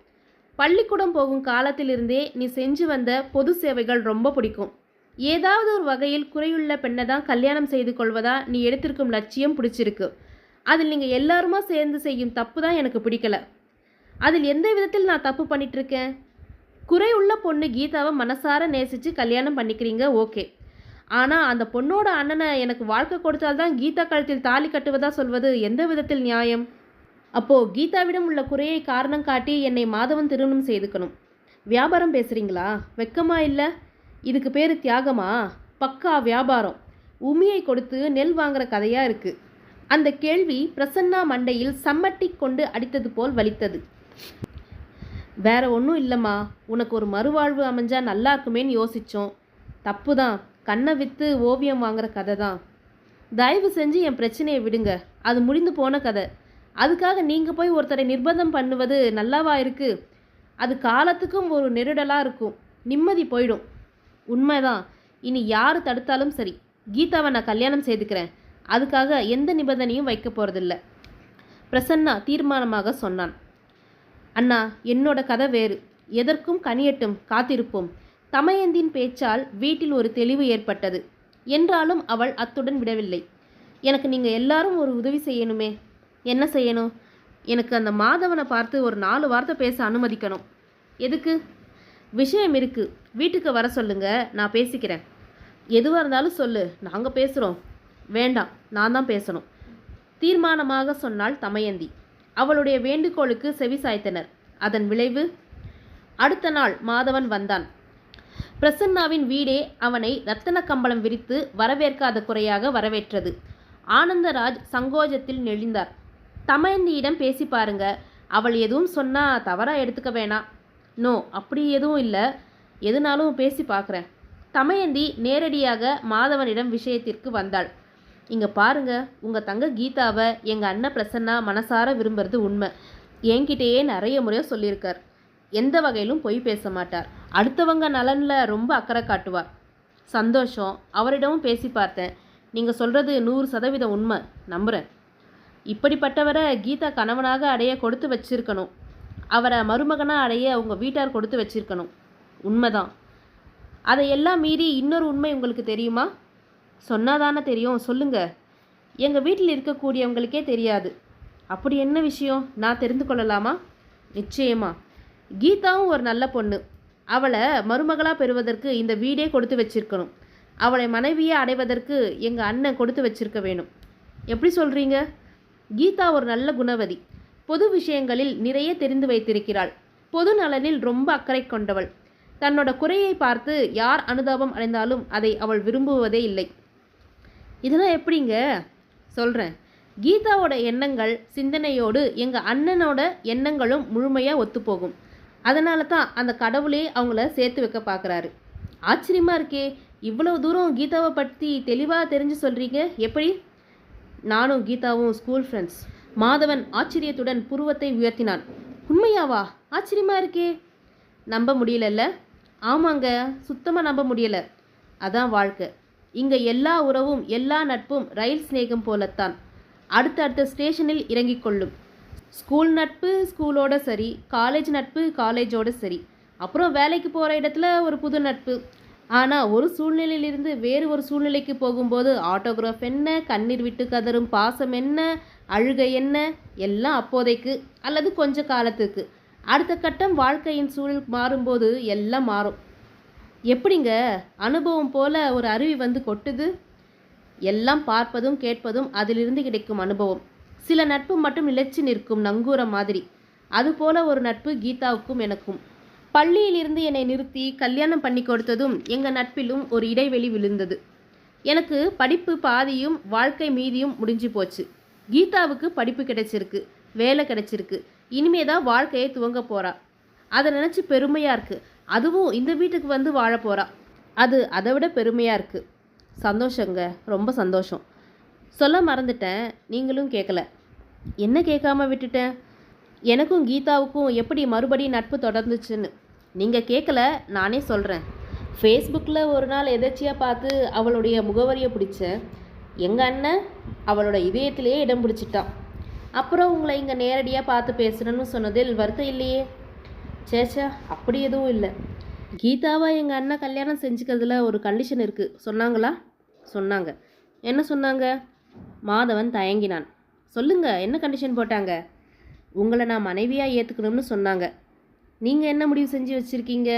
பள்ளிக்கூடம் போகும் காலத்திலிருந்தே நீ செஞ்சு வந்த பொது சேவைகள் ரொம்ப பிடிக்கும். ஏதாவது ஒரு வகையில் குறையுள்ள பெண்ணை தான் கல்யாணம் செய்து கொள்வதா நீ எடுத்திருக்கும் லட்சியம் பிடிச்சிருக்கு. அதில் நீங்கள் எல்லாருமா சேர்ந்து செய்யும் தப்பு தான் எனக்கு பிடிக்கல. அதில் எந்த விதத்தில் நான் தப்பு பண்ணிகிட்ருக்கேன்? குறையுள்ள பொண்ணு கீதாவை மனசார நேசித்து கல்யாணம் பண்ணிக்கிறீங்க, ஓகே. ஆனால் அந்த பொண்ணோட அண்ணனை எனக்கு வாழ்க்கை கொடுத்தால்தான் கீதா கழுத்தில் தாலி கட்டுவதா சொல்வது எந்த விதத்தில் நியாயம்? அப்போது கீதாவிடம் உள்ள குறையை காரணம் காட்டி என்னை மாதவன் திருமணம் செய்துக்கணும். வியாபாரம் பேசுகிறீங்களா? வெக்கமா இல்லை? இதுக்கு பேர் தியாகமா? பக்கா வியாபாரம். உமியை கொடுத்து நெல் வாங்குற கதையாக இருக்குது. அந்த கேள்வி பிரசன்னா மண்டையில் சம்மட்டி கொண்டு அடித்தது போல் வலித்தது. வேற ஒன்றும் இல்லைம்மா, உனக்கு ஒரு மறுவாழ்வு அமைஞ்சா நல்லா இருக்குமேன்னு யோசித்தோம். தப்பு தான். கண்ணை விற்று ஓவியம் வாங்குற கதை தான். தயவு செஞ்சு என் பிரச்சனையை விடுங்க. அது முடிந்து போன கதை. அதுக்காக நீங்கள் போய் ஒருத்தரை நிர்பந்தம் பண்ணுவது நல்லாவா இருக்குது? அது காலத்துக்கும் ஒரு நெருடலாக இருக்கும். நிம்மதி போயிடும். உண்மைதான். இனி யார் தடுத்தாலும் சரி, கீதாவை நான் கல்யாணம் செய்துக்கிறேன். அதுக்காக எந்த நிபந்தனையும் வைக்க போகிறதில்ல. பிரசன்னா தீர்மானமாக சொன்னான். அண்ணா, என்னோட கதை வேறு. எதற்கும் கனியட்டும், காத்திருப்போம். தமயந்தின் பேச்சால் வீட்டில் ஒரு தெளிவு ஏற்பட்டது. என்றாலும் அவள் அத்துடன் விடவில்லை. எனக்கு நீங்கள் எல்லாரும் ஒரு உதவி செய்யணுமே. என்ன செய்யணும்? எனக்கு அந்த மாதவனை பார்த்து ஒரு 4 வார்த்தை பேச அனுமதிக்கணும். எதுக்கு? விஷயம் இருக்குது. வீட்டுக்கு வர சொல்லுங்க, நான் பேசிக்கிறேன். எதுவாக இருந்தாலும் சொல்லு, நாங்கள் பேசுகிறோம். வேண்டாம், நான் தான் பேசணும், தீர்மானமாக சொன்னாள் தமயந்தி. அவளுடைய வேண்டுகோளுக்கு செவி சாய்த்தனர். அதன் விளைவு? அடுத்த நாள் மாதவன் வந்தான். பிரசன்னாவின் வீடே அவனை ரத்தன கம்பளம் விரித்து வரவேற்காத குறையாக வரவேற்றது. ஆனந்தராஜ் சங்கோஜத்தில் நெளிந்தார். தமயந்தியிடம் பேசி பாருங்க, அவள் எதுவும் சொன்னால் தவறாக எடுத்துக்க வேணாம். நோ, அப்படி எதுவும் இல்லை. எதுனாலும் பேசி பார்க்குறேன். தமயந்தி நேரடியாக மாதவனிடம் விஷயத்திற்கு வந்தாள். இங்கே பாருங்க, உங்கள் தங்க கீதாவை எங்கள் அண்ணன் பிரசன்னா மனசார விரும்புறது உண்மை. என்கிட்டயே நிறைய முறையாக சொல்லியிருக்கார். எந்த வகையிலும் பொய் பேச மாட்டார். அடுத்தவங்க நலனில் ரொம்ப அக்கறை காட்டுவார். சந்தோஷம். அவரிடமும் பேசி பார்த்தேன். நீங்கள் சொல்கிறது 100% உண்மை, நம்புகிறேன். இப்படிப்பட்டவரை கீதா கணவனாக அடைய கொடுத்து வச்சிருக்கணும். அவரை மருமகனாக அடைய உங்கள் வீட்டார் கொடுத்து வச்சிருக்கணும். உண்மைதான். அதையெல்லாம் மீறி இன்னொரு உண்மை உங்களுக்கு தெரியுமா? சொன்னாதானே தெரியும், சொல்லுங்கள். எங்கள் வீட்டில் இருக்கக்கூடியவங்களுக்கே தெரியாது. அப்படி என்ன விஷயம்? நான் தெரிந்து கொள்ளலாமா? நிச்சயமா. கீதாவும் ஒரு நல்ல பொண்ணு. அவளை மருமகளாக பெறுவதற்கு இந்த வீடே கொடுத்து வச்சிருக்கணும். அவளை மனைவியை அடைவதற்கு எங்கள் அண்ணன் கொடுத்து வச்சிருக்க வேணும். எப்படி சொல்கிறீங்க? கீதா ஒரு நல்ல குணவதி. பொது விஷயங்களில் நிறைய தெரிந்து வைத்திருக்கிறாள். பொது நலனில் ரொம்ப அக்கறை கொண்டவள். தன்னோட குறையை பார்த்து யார் அனுதாபம் அடைந்தாலும் அதை அவள் விரும்புவதே இல்லை. இதெல்லாம் எப்படிங்க? சொல்கிறேன். கீதாவோட எண்ணங்கள் சிந்தனையோடு எங்கள் அண்ணனோட எண்ணங்களும் முழுமையாக ஒத்துப்போகும். அதனால தான் அந்த கடவுளே அவங்கள சேர்த்து வைக்க பார்க்குறாரு. ஆச்சரியமாக இருக்கே, இவ்வளவு தூரம் கீதாவை பற்றி தெளிவாக தெரிஞ்சு சொல்கிறீங்க. எப்படி? நானும் கீதாவும் ஸ்கூல் ஃப்ரெண்ட்ஸ். மாதவன் ஆச்சரியத்துடன் புருவத்தை உயர்த்தினான். உண்மையாவா? ஆச்சரியமாக இருக்கே. நம்ப முடியலல்ல? ஆமாங்க, சுத்தமாக நம்ப முடியலை. அதான் வாழ்க்கை. இங்கே எல்லா உறவும் எல்லா நட்பும் ரயில் சிநேகம் போலத்தான். அடுத்தடுத்த ஸ்டேஷனில் இறங்கிக் கொள்ளும். ஸ்கூல் நட்பு ஸ்கூலோட சரி, காலேஜ் நட்பு காலேஜோட சரி, அப்புறம் வேலைக்கு போகிற இடத்துல ஒரு புது நட்பு. ஆனால் ஒரு சூழ்நிலையிலிருந்து வேறு ஒரு சூழ்நிலைக்கு போகும்போது ஆட்டோகிராஃப் என்ன, கண்ணீர் விட்டு கதறும் பாசம் என்ன, அழுகை என்ன, எல்லாம் அப்போதைக்கு அல்லது கொஞ்ச காலத்துக்கு. அடுத்த கட்டம் வாழ்க்கையின் சூழல் மாறும்போது எல்லாம் மாறும். எப்படிங்க அனுபவம் போல ஒரு அருவி வந்து கொட்டுது? எல்லாம் பார்ப்பதும் கேட்பதும் அதிலிருந்து கிடைக்கும் அனுபவம். சில நட்பு மட்டும் நிலைச்சு நிற்கும் நங்கூரம் மாதிரி. அதுபோல ஒரு நட்பு கீதாவுக்கும் எனக்கும். பள்ளியிலிருந்து என்னை நிறுத்தி கல்யாணம் பண்ணி கொடுத்ததும் எங்கள் நட்பிலும் ஒரு இடைவெளி விழுந்தது. எனக்கு படிப்பு பாதியும் வாழ்க்கை மீதியும் முடிஞ்சு போச்சு. கீதாவுக்கு படிப்பு கிடைச்சிருக்கு, வேலை கிடைச்சிருக்கு, இனிமே தான் வாழ்க்கையை துவங்க போகிறா. அதை நினச்சி பெருமையாக இருக்குது. அதுவும் இந்த வீட்டுக்கு வந்து வாழ போகிறா. அது அதை விட பெருமையாக இருக்குது. சந்தோஷங்க, ரொம்ப சந்தோஷம். சொல்ல மறந்துட்டேன், நீங்களும் கேட்கல. என்ன கேட்காம விட்டுட்டேன்? எனக்கும் கீதாவுக்கும் எப்படி மறுபடியும் நட்பு தொடர்ந்துச்சுன்னு. நீங்கள் கேட்கல, நானே சொல்கிறேன். ஃபேஸ்புக்கில் ஒரு நாள் எதேச்சியாக பார்த்து அவளுடைய முகவரியை பிடிச்சேன். எங்கள் அண்ணன் அவளோட இதயத்திலேயே இடம் பிடிச்சிட்டான். அப்புறம் உங்களை இங்கே நேரடியாக பார்த்து பேசுகிறேன்னு சொன்னதில் வருத்தம் இல்லையே? சேச்சா, அப்படி எதுவும் இல்லை. கீதாவை எங்கள் அண்ணன் கல்யாணம் செஞ்சுக்கிறதுல ஒரு கண்டிஷன் இருக்குது சொன்னாங்களா? சொன்னாங்க. என்ன சொன்னாங்க? மாதவன் தயங்கினான். சொல்லுங்க, என்ன கண்டிஷன் போட்டாங்க? உங்களை நான் மனைவியாக ஏற்றுக்கணும்னு சொன்னாங்க. நீங்கள் என்ன முடிவு செஞ்சு வச்சுருக்கீங்க?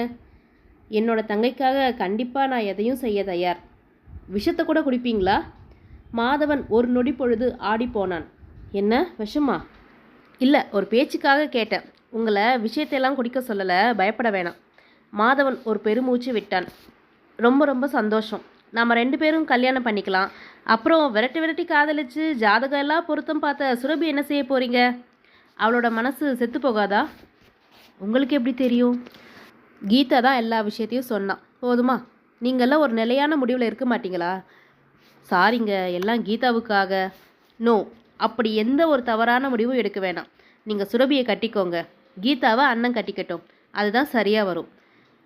என்னோட தங்கைக்காக கண்டிப்பாக நான் எதையும் செய்ய தயார். விஷத்தை கூட குடிப்பீங்களா? மாதவன் ஒரு நொடி பொழுது ஆடி போனான். என்ன விஷமா? இல்லை, ஒரு பேச்சுக்காக கேட்டேன். உங்களை விஷயத்தையெல்லாம் குடிக்க சொல்லலை, பயப்பட வேணாம். மாதவன் ஒரு பெருமூச்சு விட்டான். ரொம்ப ரொம்ப சந்தோஷம். நாம் 2 பேரும் கல்யாணம் பண்ணிக்கலாம். அப்புறம் விரட்டி காதலிச்சு ஜாதகம் எல்லாம் பொருத்தம் பார்த்த சுரபி என்ன செய்ய போகிறீங்க? அவளோட மனசு செத்து போகாதா? உங்களுக்கு எப்படி தெரியும்? கீதா தான் எல்லா விஷயத்தையும் சொன்னான். போதுமா? நீங்கள்லாம் ஒரு நிலையான முடிவில் இருக்க மாட்டீங்களா? சாரிங்க, எல்லாம் கீதாவுக்காக. நோ, அப்படி எந்த ஒரு தவறான முடிவும் எடுக்க வேணாம். நீங்கள் சுரபியை கட்டிக்கோங்க, கீதாவை அண்ணன் கட்டிக்கட்டும். அதுதான் சரியாக வரும்.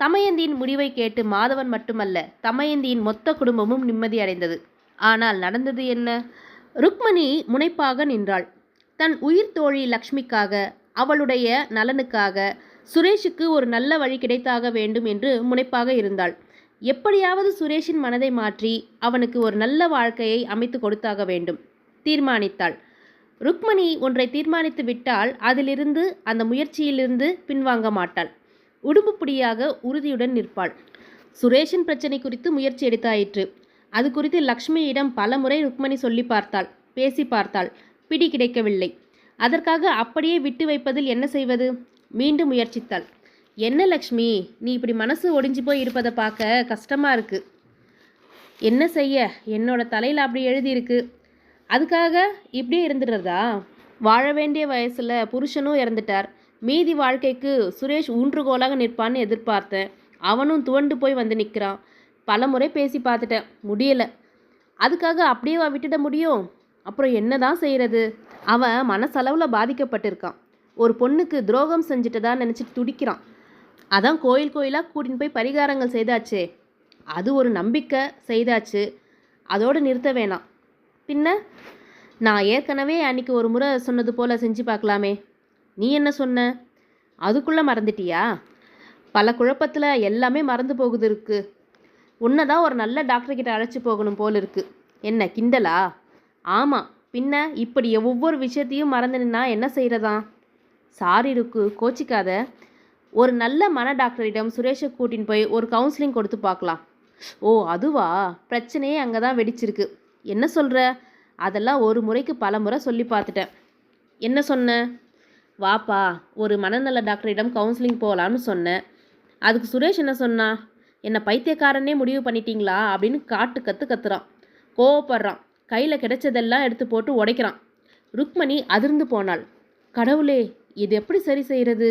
தமயந்தியின் முடிவை கேட்டு மாதவன் மட்டுமல்ல, தமயந்தியின் மொத்த குடும்பமும் நிம்மதி அடைந்தது. ஆனால் நடந்தது என்ன? ருக்மணி முனைப்பாக நின்றாள். தன் உயிர் தோழி லக்ஷ்மிக்காக, அவளுடைய நலனுக்காக, சுரேஷுக்கு ஒரு நல்ல வழி கிடைத்தாக வேண்டும் என்று முனைப்பாக இருந்தாள். எப்படியாவது சுரேஷின் மனதை மாற்றி அவனுக்கு ஒரு நல்ல வாழ்க்கையை அமைத்து கொடுத்தாக வேண்டும் தீர்மானித்தாள். ருக்மணி ஒன்றை தீர்மானித்து விட்டால் அதிலிருந்து, அந்த முயற்சியிலிருந்து பின்வாங்க மாட்டாள். உடும்புப்படியாக உறுதியுடன் நிற்பாள். சுரேஷின் பிரச்சனை குறித்து முயற்சி எடுத்தாயிற்று. அது குறித்து லக்ஷ்மியிடம் பல முறை ருக்மணி சொல்லி பார்த்தாள், பேசி பார்த்தாள். பிடி கிடைக்கவில்லை. அதற்காக அப்படியே விட்டு வைப்பதில் என்ன செய்வது? மீண்டும் முயற்சித்தாள். என்ன லக்ஷ்மி, நீ இப்படி மனசு ஒடிஞ்சு போய் இருப்பதை பார்க்க கஷ்டமாக இருக்குது. என்ன செய்ய, என்னோட தலையில் அப்படி எழுதியிருக்கு. அதுக்காக இப்படியே இருந்துடுறதா? வாழ வேண்டிய வயசில் புருஷனும் இறந்துட்டார். மீதி வாழ்க்கைக்கு சுரேஷ் ஊன்றுகோலாக நிற்பான்னு எதிர்பார்த்தேன். அவனும் துவண்டு போய் வந்து நிற்கிறான். பல முறை பேசி பார்த்துட்டேன், முடியலை. அதுக்காக அப்படியே விட்டுட முடியும்? அப்புறம் என்ன தான் செய்கிறது? அவன் மனசளவில் பாதிக்கப்பட்டிருக்கான். ஒரு பொண்ணுக்கு துரோகம் செஞ்சுட்டதா நினச்சிட்டு துடிக்கிறான். அதான் கோயில் கோயிலாக கூட்டின்னு போய் பரிகாரங்கள் செய்தாச்சே. அது ஒரு நம்பிக்கை செய்தாச்சு, அதோடு நிறுத்த வேணாம். பின்ன நான் ஏற்கனவே அன்றைக்கி ஒரு முறை சொன்னது போல் செஞ்சு பார்க்கலாமே. நீ என்ன சொன்ன? அதுக்குள்ளே மறந்துட்டியா? பல குழப்பத்தில் எல்லாமே மறந்து போகுது இருக்கு. உன்னை தான் ஒரு நல்ல டாக்டர்கிட்ட அழைச்சி போகணும் போல் இருக்குது. என்ன கிண்டலா? ஆமாம், பின்ன இப்படி ஒவ்வொரு விஷயத்தையும் மறந்து நின்னா என்ன செய்கிறதா? சாரி ருக்கு, கோச்சிக்காத. ஒரு நல்ல மன டாக்டரிடம் சுரேஷை கூட்டின்னு போய் ஒரு கவுன்சிலிங் கொடுத்து பார்க்கலாம். ஓ அதுவா? பிரச்சனையே அங்கே தான் வெடிச்சிருக்கு. என்ன சொல்கிற? அதெல்லாம் ஒரு முறைக்கு பல முறை சொல்லி பார்த்துட்டேன். என்ன சொன்ன? வாப்பா, ஒரு மனநல டாக்டரிடம் கவுன்சிலிங் போகலான்னு சொன்னேன். அதுக்கு சுரேஷ் என்ன சொன்னா? என்னை பைத்தியக்காரனே முடிவு பண்ணிட்டீங்களா அப்படின்னு கத்துறான். கோவப்படுறான். கையில் கிடைச்சதெல்லாம் எடுத்து போட்டு உடைக்கிறான். ருக்மணி அதிர்ந்து போனாள். கடவுளே, இது எப்படி சரி செய்கிறது?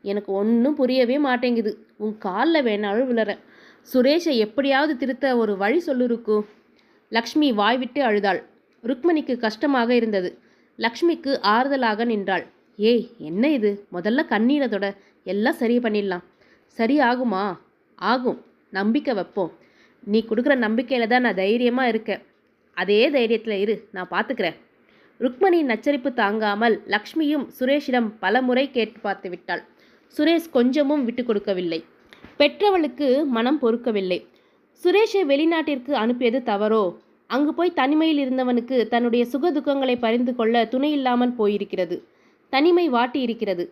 எனக்கு ஒன்றும் புரியவே மாட்டேங்குது. உன் காலில் வேணாலும் விழறேன். சுரேஷை எப்படியாவது திருத்த ஒரு வழி சொல்லு ருக்கு. லக்ஷ்மி வாய்விட்டு அழுதாள். ருக்மணிக்கு கஷ்டமாக இருந்தது. லக்ஷ்மிக்கு ஆறுதலாக நின்றாள். ஏய், என்ன இது? முதல்ல கண்ணீரை தொட, எல்லாம் சரி பண்ணிடலாம். சரி ஆகுமா? ஆகும், நம்பிக்கை வைப்போம். நீ கொடுக்குற நம்பிக்கையில் தான் நான் தைரியமாக இருக்கேன். அதே தைரியத்தில் இரு, நான் பார்த்துக்கிறேன். ருக்மணியின் நச்சரிப்பு தாங்காமல் லக்ஷ்மியும் சுரேஷிடம் பலமுறை கேட்டு பார்த்து விட்டாள். சுரேஷ் கொஞ்சமும் விட்டு கொடுக்கவில்லை. பெற்றவளுக்கு மனம் பொறுக்கவில்லை. சுரேஷை வெளிநாட்டிற்கு அனுப்பியது தவறோ? அங்கு போய் தனிமையில் இருந்தவனுக்கு தன்னுடைய சுகதுக்கங்களை பரிந்து கொள்ள துணை இல்லாமல் போயிருக்கிறது. தனிமை வாட்டி இருக்கிறது.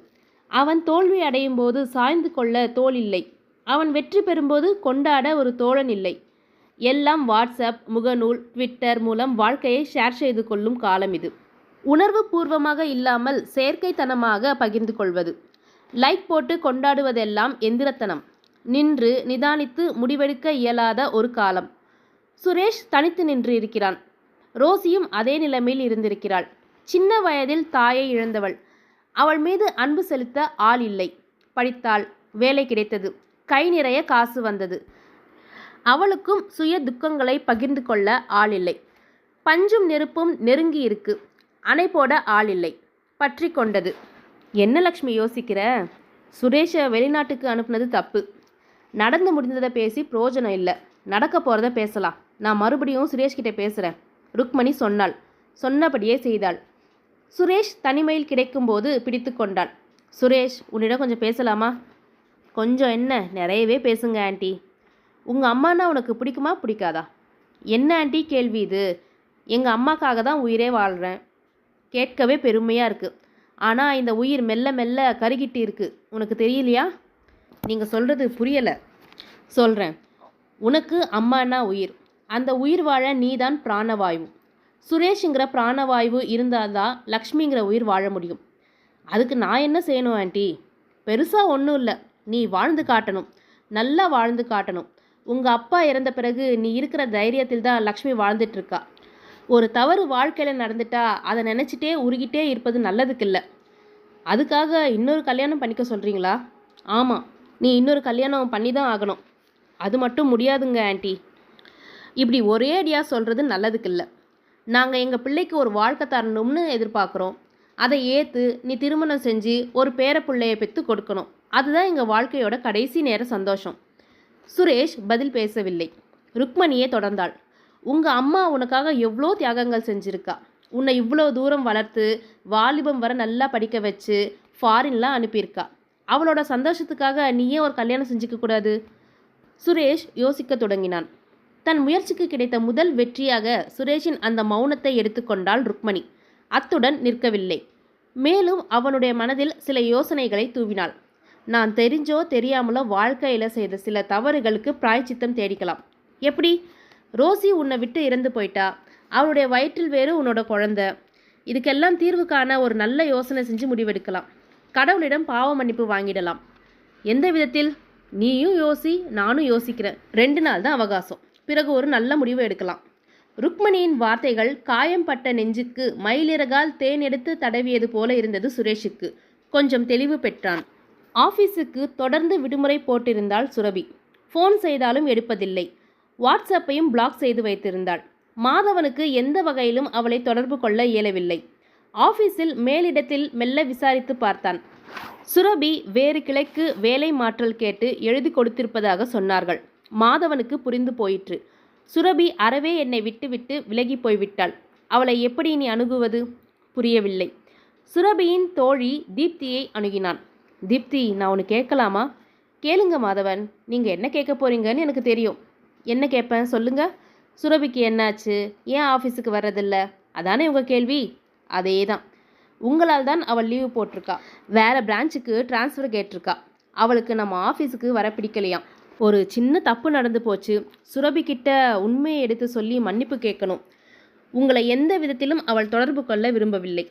அவன் தோல்வி அடையும் போது சாய்ந்து கொள்ள தோள் இல்லை. அவன் வெற்றி பெறும்போது கொண்டாட ஒரு தோழன் இல்லை. எல்லாம் வாட்ஸ்அப், முகநூல், ட்விட்டர் மூலம் வாழ்க்கையை ஷேர் செய்து கொள்ளும் காலம் இது. உணர்வு பூர்வமாக இல்லாமல் செயற்கைத்தனமாக பகிர்ந்து கொள்வது, லைக் போட்டு கொண்டாடுவதெல்லாம் எந்திரத்தனம். நின்று நிதானித்து முடிவெடுக்க இயலாத ஒரு காலம். சுரேஷ் தனித்து நின்று இருக்கிறான். ரோசியும் அதே நிலைமையில் இருந்திருக்கிறாள். சின்ன வயதில் தாயை இழந்தவள். அவள் மீது அன்பு செலுத்த ஆள் இல்லை. படித்தாள், வேலை கிடைத்தது, கை நிறைய காசு வந்தது. அவளுக்கும் சுய துக்கங்களை பகிர்ந்து கொள்ள ஆள் இல்லை. பஞ்சும் நெருப்பும் நெருங்கி இருக்கு. அணை போட ஆள் இல்லை. பற்றி கொண்டது. என்ன லக்ஷ்மி யோசிக்கிற? சுரேஷை வெளிநாட்டுக்கு அனுப்புனது தப்பு. நடந்து முடிந்ததை பேசி பிரயோஜனம் இல்லை. நடக்க போகிறத பேசலாம். நான் மறுபடியும் சுரேஷ்கிட்ட பேசுகிறேன். ருக்மணி சொன்னாள். சொன்னபடியே செய்தாள். சுரேஷ் தனிமையில் கிடைக்கும்போது பிடித்து கொண்டாள். சுரேஷ், உன்னிடம் கொஞ்சம் பேசலாமா? கொஞ்சம் என்ன, நிறையவே பேசுங்க ஆண்டி. உங்கள் அம்மானா உனக்கு பிடிக்குமா பிடிக்காதா? என்ன ஆண்டி கேள்வி இது? எங்கள் அம்மாக்காக தான் உயிரே வாழ்கிறேன். கேட்கவே பெருமையாக இருக்குது. ஆனால் இந்த உயிர் மெல்ல மெல்ல கருகிட்டு இருக்குது. உனக்கு தெரியலையா? நீங்கள் சொல்கிறது புரியலை. சொல்கிறேன். உனக்கு அம்மானா உயிர். அந்த உயிர் வாழ நீதான் பிராணவாயு. சுரேஷுங்கிற பிராணவாயு இருந்தால்தான் லக்ஷ்மிங்கிற உயிர் வாழ முடியும். அதுக்கு நான் என்ன செய்யணும் ஆண்டி? பெருசாக ஒன்றும் இல்லை. நீ வாழ்ந்து காட்டணும். நல்லா வாழ்ந்து காட்டணும். உங்கள் அப்பா இறந்த பிறகு நீ இருக்கிற தைரியத்தில் தான் லக்ஷ்மி வாழ்ந்துட்டுருக்கா. ஒரு தவறு வாழ்க்கையில் நடந்துட்டா அதை நினச்சிட்டே உருகிட்டே இருப்பது நல்லதுக்கு இல்லை. அதுக்காக இன்னொரு கல்யாணம் பண்ணிக்க சொல்கிறீங்களா? ஆமாம், நீ இன்னொரு கல்யாணம் பண்ணி தான் ஆகணும். அது மட்டும் முடியாதுங்க ஆண்டி. இப்படி ஒரே அடியாக சொல்கிறது நல்லதுக்கு இல்லை. நாங்கள் எங்கள் பிள்ளைக்கு ஒரு வாழ்க்கை தரணும்னு எதிர்பார்க்குறோம். அதை ஏற்று நீ திருமணம் செஞ்சு ஒரு பேர பிள்ளையை பெற்று கொடுக்கணும். அதுதான் எங்கள் வாழ்க்கையோட கடைசி நேர சந்தோஷம். சுரேஷ் பதில் பேசவில்லை. ருக்மணியே தொடர்ந்தாள். உங்கள் அம்மா உனக்காக எவ்வளோ தியாகங்கள் செஞ்சுருக்கா. உன்னை இவ்வளோ தூரம் வளர்த்து வாலிபம் வர நல்லா படிக்க வச்சு ஃபாரின்லாம் அனுப்பியிருக்கா. அவளோட சந்தோஷத்துக்காக நீயே ஒரு கல்யாணம் செஞ்சுக்க கூடாது? சுரேஷ் யோசிக்க தொடங்கினான். தன் முயற்சிக்கு கிடைத்த முதல் வெற்றியாக சுரேஷின் அந்த மௌனத்தை எடுத்துக்கொண்டாள் ருக்மணி. அத்துடன் நிற்கவில்லை. மேலும் அவனுடைய மனதில் சில யோசனைகளை தூவினாள். நான் தெரிஞ்சோ தெரியாமலோ வாழ்க்கையில் செய்த சில தவறுகளுக்கு பிராய்ச்சித்தம் தேடிக்கலாம். எப்படி? ரோசி உன்னை விட்டு இறந்து போயிட்டா. அவளுடைய வயிற்றில் வேறு உன்னோட குழந்தை. இதுக்கெல்லாம் தீர்வு காண ஒரு நல்ல யோசனை செஞ்சு முடிவெடுக்கலாம். கடவுளிடம் பாவ மன்னிப்பு வாங்கிடலாம். எந்த விதத்தில்? நீயும் யோசி, நானும் யோசிக்கிறேன். 2 நாள் தான் அவகாசம். பிறகு ஒரு நல்ல முடிவு எடுக்கலாம். ருக்மணியின் வார்த்தைகள் காயம்பட்ட நெஞ்சுக்கு மயிலிறகால் தேன் எடுத்து தடவியது போல இருந்தது சுரேஷுக்கு. கொஞ்சம் தெளிவு பெற்றான். ஆஃபீஸுக்கு தொடர்ந்து விடுமுறை போட்டிருந்தாள் சுரபி. ஃபோன் செய்தாலும் எடுப்பதில்லை. வாட்ஸ்அப்பையும் பிளாக் செய்து வைத்திருந்தாள். மாதவனுக்கு எந்த வகையிலும் அவளை தொடர்பு கொள்ள இயலவில்லை. ஆஃபீஸில் மேலிடத்தில் மெல்ல விசாரித்து பார்த்தான். சுரபி வேறு கிளைக்கு வேலை மாற்றல் கேட்டு எழுதி கொடுத்திருப்பதாக சொன்னார்கள். மாதவனுக்கு புரிந்து போயிற்று. சுரபி அறவே என்னை விட்டுவிட்டு விலகி போய்விட்டாள். அவளை எப்படி நீ அணுகுவது? புரியவில்லை. சுரபியின் தோழி தீப்தியை அணுகினான். தீப்தி, நான் ஒன்று கேட்கலாமா? கேளுங்க மாதவன். நீங்கள் என்ன கேட்க போறீங்கன்னு எனக்கு தெரியும். என்ன கேட்பேன் சொல்லுங்க. சுரபிக்கு என்னாச்சு? ஏன் ஆஃபீஸுக்கு வர்றதில்ல? அதானே உங்கள் கேள்வி? அதே தான். உங்களால் தான் அவள் லீவு போட்டிருக்கா. வேறு பிரான்ச்சுக்கு டிரான்ஸ்ஃபர் கேட்டிருக்கா. அவளுக்கு நம்ம ஆஃபீஸுக்கு வர பிடிக்கலையாம். ஒரு சின்ன தப்பு நடந்து போச்சு. சுரபிக்கிட்ட உண்மையை எடுத்து சொல்லி மன்னிப்பு கேட்கணும். உங்களை எந்த விதத்திலும் அவள் தொடர்பு கொள்ள விரும்பவில்லை.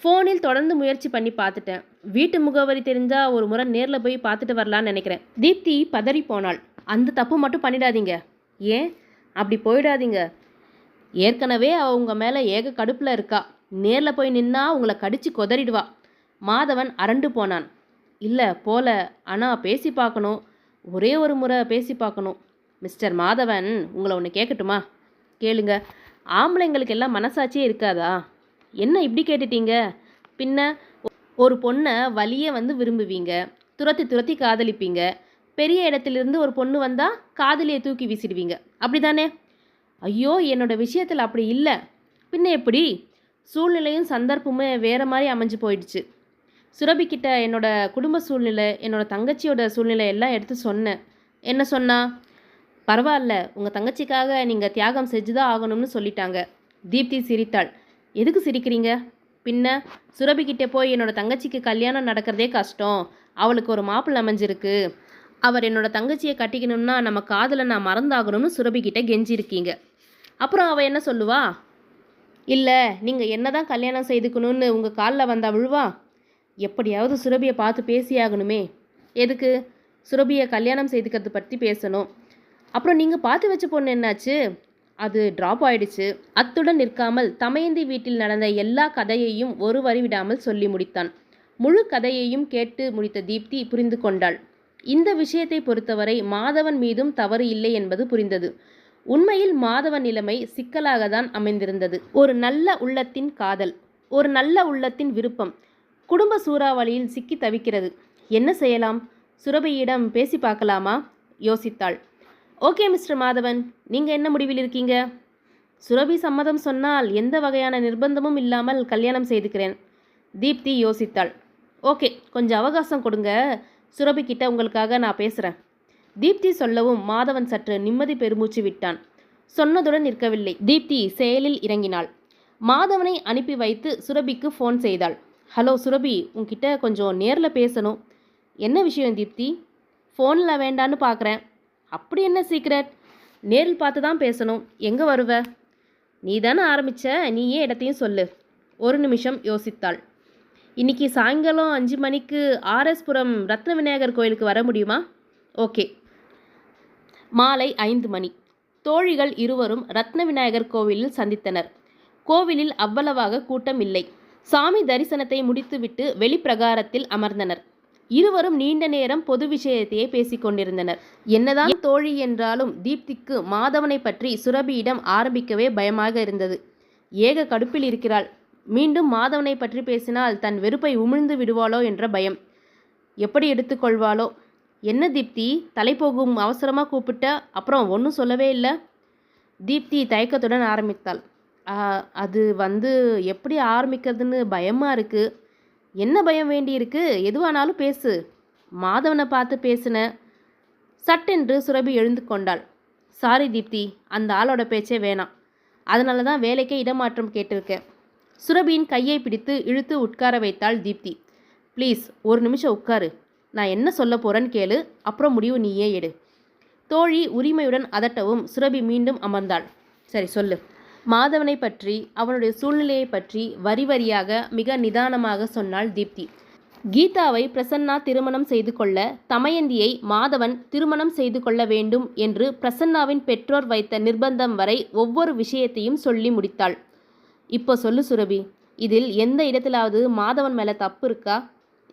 ஃபோனில் தொடர்ந்து முயற்சி பண்ணி பார்த்துட்டேன். வீட்டு முகவரி தெரிஞ்சால் ஒரு முறை நேரில் போய் பார்த்துட்டு வரலான்னு நினைக்கிறேன். தீப்தி பதறி போனாள். அந்த தப்பு மட்டும் பண்ணிடாதீங்க. ஏன் அப்படி போயிடாதீங்க? ஏற்கனவே அவள் உங்கள் மேலே ஏக கடுப்பில் இருக்கா. நேரில் போய் நின்னா உங்களை கடிச்சு கொதறிடுவா. மாதவன் அரண்டு போனான். இல்லை போல, ஆனால் பேசி பார்க்கணும். ஒரே ஒரு முறை பேசி பார்க்கணும். மிஸ்டர் மாதவன், உங்களை ஒன்று கேட்கட்டுமா? கேளுங்க. ஆம்பளைங்களுக்கு எல்லாம் மனசாட்சியே இருக்காதா? என்ன இப்படி கேட்டுட்டீங்க? பின்ன ஒரு பொண்ணை வலிய வந்து விரும்புவீங்க, துரத்தி துரத்தி காதலிப்பீங்க. பெரிய இடத்துலேருந்து ஒரு பொண்ணு வந்தால் காதலியை தூக்கி வீசிடுவீங்க. அப்படி தானே? ஐயோ, என்னோட விஷயத்தில் அப்படி இல்லை. பின்ன எப்படி? சூழ்நிலையும் சந்தர்ப்பமே வேறு மாதிரி அமைஞ்சு போயிடுச்சு. சுரபிக்கிட்ட என்னோட குடும்ப சூழ்நிலை, என்னோட தங்கச்சியோட சூழ்நிலை எல்லாம் எடுத்து சொன்னேன். என்ன சொன்னா? பரவாயில்ல, உங்கள் தங்கச்சிக்காக நீங்கள் தியாகம் செஞ்சு தான் ஆகணும்னு சொல்லிட்டாங்க. தீப்தி சிரித்தாள். எதுக்கு சிரிக்கிறீங்க? பின்ன சுரபிக்கிட்ட போய் என்னோட தங்கச்சிக்கு கல்யாணம் நடக்கிறதே கஷ்டம், அவளுக்கு ஒரு மாப்பிள்ளை அமைஞ்சிருக்கு, அவர் என்னோட தங்கச்சியை கட்டிக்கணும்னா நம்ம காதலை நான் மறந்தாகணும்னு சுரபிக்கிட்ட கெஞ்சிருக்கீங்க. அப்புறம் அவள் என்ன சொல்லுவா? இல்லை, நீங்கள் என்ன தான் கல்யாணம் செய்துக்கணும்னு உங்கள் காலில் வந்தா விழுவா? எப்படியாவது சுரபியை பார்த்து பேசியாகணுமே. எதுக்கு? சுரபியை கல்யாணம் செய்துக்கிறது பற்றி பேசணும். அப்புறம் நீங்கள் பார்த்து வச்ச பொண்ணு என்னாச்சு? அது ட்ராப் ஆயிடுச்சு. அத்துடன் நிற்காமல் தமயந்தி வீட்டில் நடந்த எல்லா கதையையும் ஒரு வரி விடாமல் சொல்லி முடித்தான். முழு கதையையும் கேட்டு முடித்த தீப்தி புரிந்து கொண்டாள். இந்த விஷயத்தை பொறுத்தவரை மாதவன் மீதும் தவறு இல்லை என்பது புரிந்தது. உண்மையில் மாதவன் நிலைமை சிக்கலாக தான் அமைந்திருந்தது. ஒரு நல்ல உள்ளத்தின் காதல், ஒரு நல்ல உள்ளத்தின் விருப்பம் குடும்ப சூறாவளியில் சிக்கி தவிக்கிறது. என்ன செய்யலாம்? சுரபியிடம் பேசி பார்க்கலாமா? யோசித்தாள். ஓகே மிஸ்டர் மாதவன், நீங்கள் என்ன முடிவில் இருக்கீங்க? சுரபி சம்மதம் சொன்னால் எந்த வகையான நிர்பந்தமும் இல்லாமல் கல்யாணம் செய்துக்கிறேன். தீப்தி யோசித்தாள். ஓகே, கொஞ்சம் அவகாசம் கொடுங்க, சுரபி கிட்ட உங்களுக்காக நான் பேசுகிறேன். தீப்தி சொல்லவும் மாதவன் சற்று நிம்மதி பெருமூச்சு விட்டான். சொன்னதுடன் நிற்கவில்லை. தீப்தி செயலில் இறங்கினாள். மாதவனை அனுப்பி வைத்து சுரபிக்கு ஃபோன் செய்தாள். ஹலோ சுரபி, உன்கிட்ட கொஞ்சம் நேரில் பேசணும். என்ன விஷயம் தீப்தி? ஃபோனில் வேண்டான்னு பார்க்குறேன். அப்படி என்ன சீக்ரெட்? நேரில் பார்த்து தான் பேசணும். எங்கே வருவ? நீ தானே ஆரம்பித்த, நீயே இடத்தையும் சொல்லு. ஒரு நிமிஷம் யோசித்தாள். இன்னைக்கு சாயங்காலம் 5 மணிக்கு ஆர்எஸ்புரம் ரத்ன விநாயகர் கோயிலுக்கு வர முடியுமா? ஓகே. மாலை 5 மணி. தோழிகள் இருவரும் ரத்ன விநாயகர் கோவிலில் சந்தித்தனர். கோவிலில் அவ்வளவாக கூட்டம் இல்லை. சாமி தரிசனத்தை முடித்துவிட்டு வெளிப்பிரகாரத்தில் அமர்ந்தனர். இருவரும் நீண்ட நேரம் பொது விஷயத்தையே பேசிக்கொண்டிருந்தனர். என்னதான் தோழி என்றாலும் தீப்திக்கு மாதவனை பற்றி சுரபியிடம் ஆரம்பிக்கவே பயமாக இருந்தது. ஏக கடுப்பில் இருக்கிறாள். மீண்டும் மாதவனை பற்றி பேசினால் தன் வெறுப்பை உமிழ்ந்து விடுவாளோ என்ற பயம். எப்படி எடுத்துக்கொள்வாளோ? என்ன தீப்தி, தலை போகும் அவசரமாக கூப்பிட்ட, அப்புறம் ஒன்றும் சொல்லவே இல்லை. தீப்தி தயக்கத்துடன் ஆரம்பித்தாள். அது எப்படி ஆரம்பிக்கிறதுன்னு பயமாக இருக்குது. என்ன பயம் வேண்டியிருக்கு? எதுவானாலும் பேசு. மாதவனை பார்த்து பேசின. சட்டென்று சுரபி எழுந்து கொண்டாள். சாரி தீப்தி, அந்த ஆளோட பேச்சே வேணாம். அதனால தான் வேலைக்கே இடமாற்றம் கேட்டிருக்கேன். சுரபியின் கையை பிடித்து இழுத்து உட்கார வைத்தாள் தீப்தி. ப்ளீஸ் ஒரு நிமிஷம் உட்காரு, நான் என்ன சொல்ல போகிறேன்னு கேளு, அப்புறம் முடிவு நீயே எடு. தோழி உரிமையுடன் அதட்டவும் சுரபி மீண்டும் அமர்ந்தாள். சரி சொல்லு. மாதவனை பற்றி, அவனுடைய சூழ்நிலையை பற்றி வரி வரியாக மிக நிதானமாக சொன்னாள் தீப்தி. கீதாவை பிரசன்னா திருமணம் செய்து கொள்ள, தமயந்தியை மாதவன் திருமணம் செய்து கொள்ள வேண்டும் என்று பிரசன்னாவின் பெற்றோர் வைத்த நிர்பந்தம் வரை ஒவ்வொரு விஷயத்தையும் சொல்லி முடித்தாள். இப்போ சொல்லு சுரபி, இதில் எந்த இடத்திலாவது மாதவன் மேலே தப்பு இருக்கா?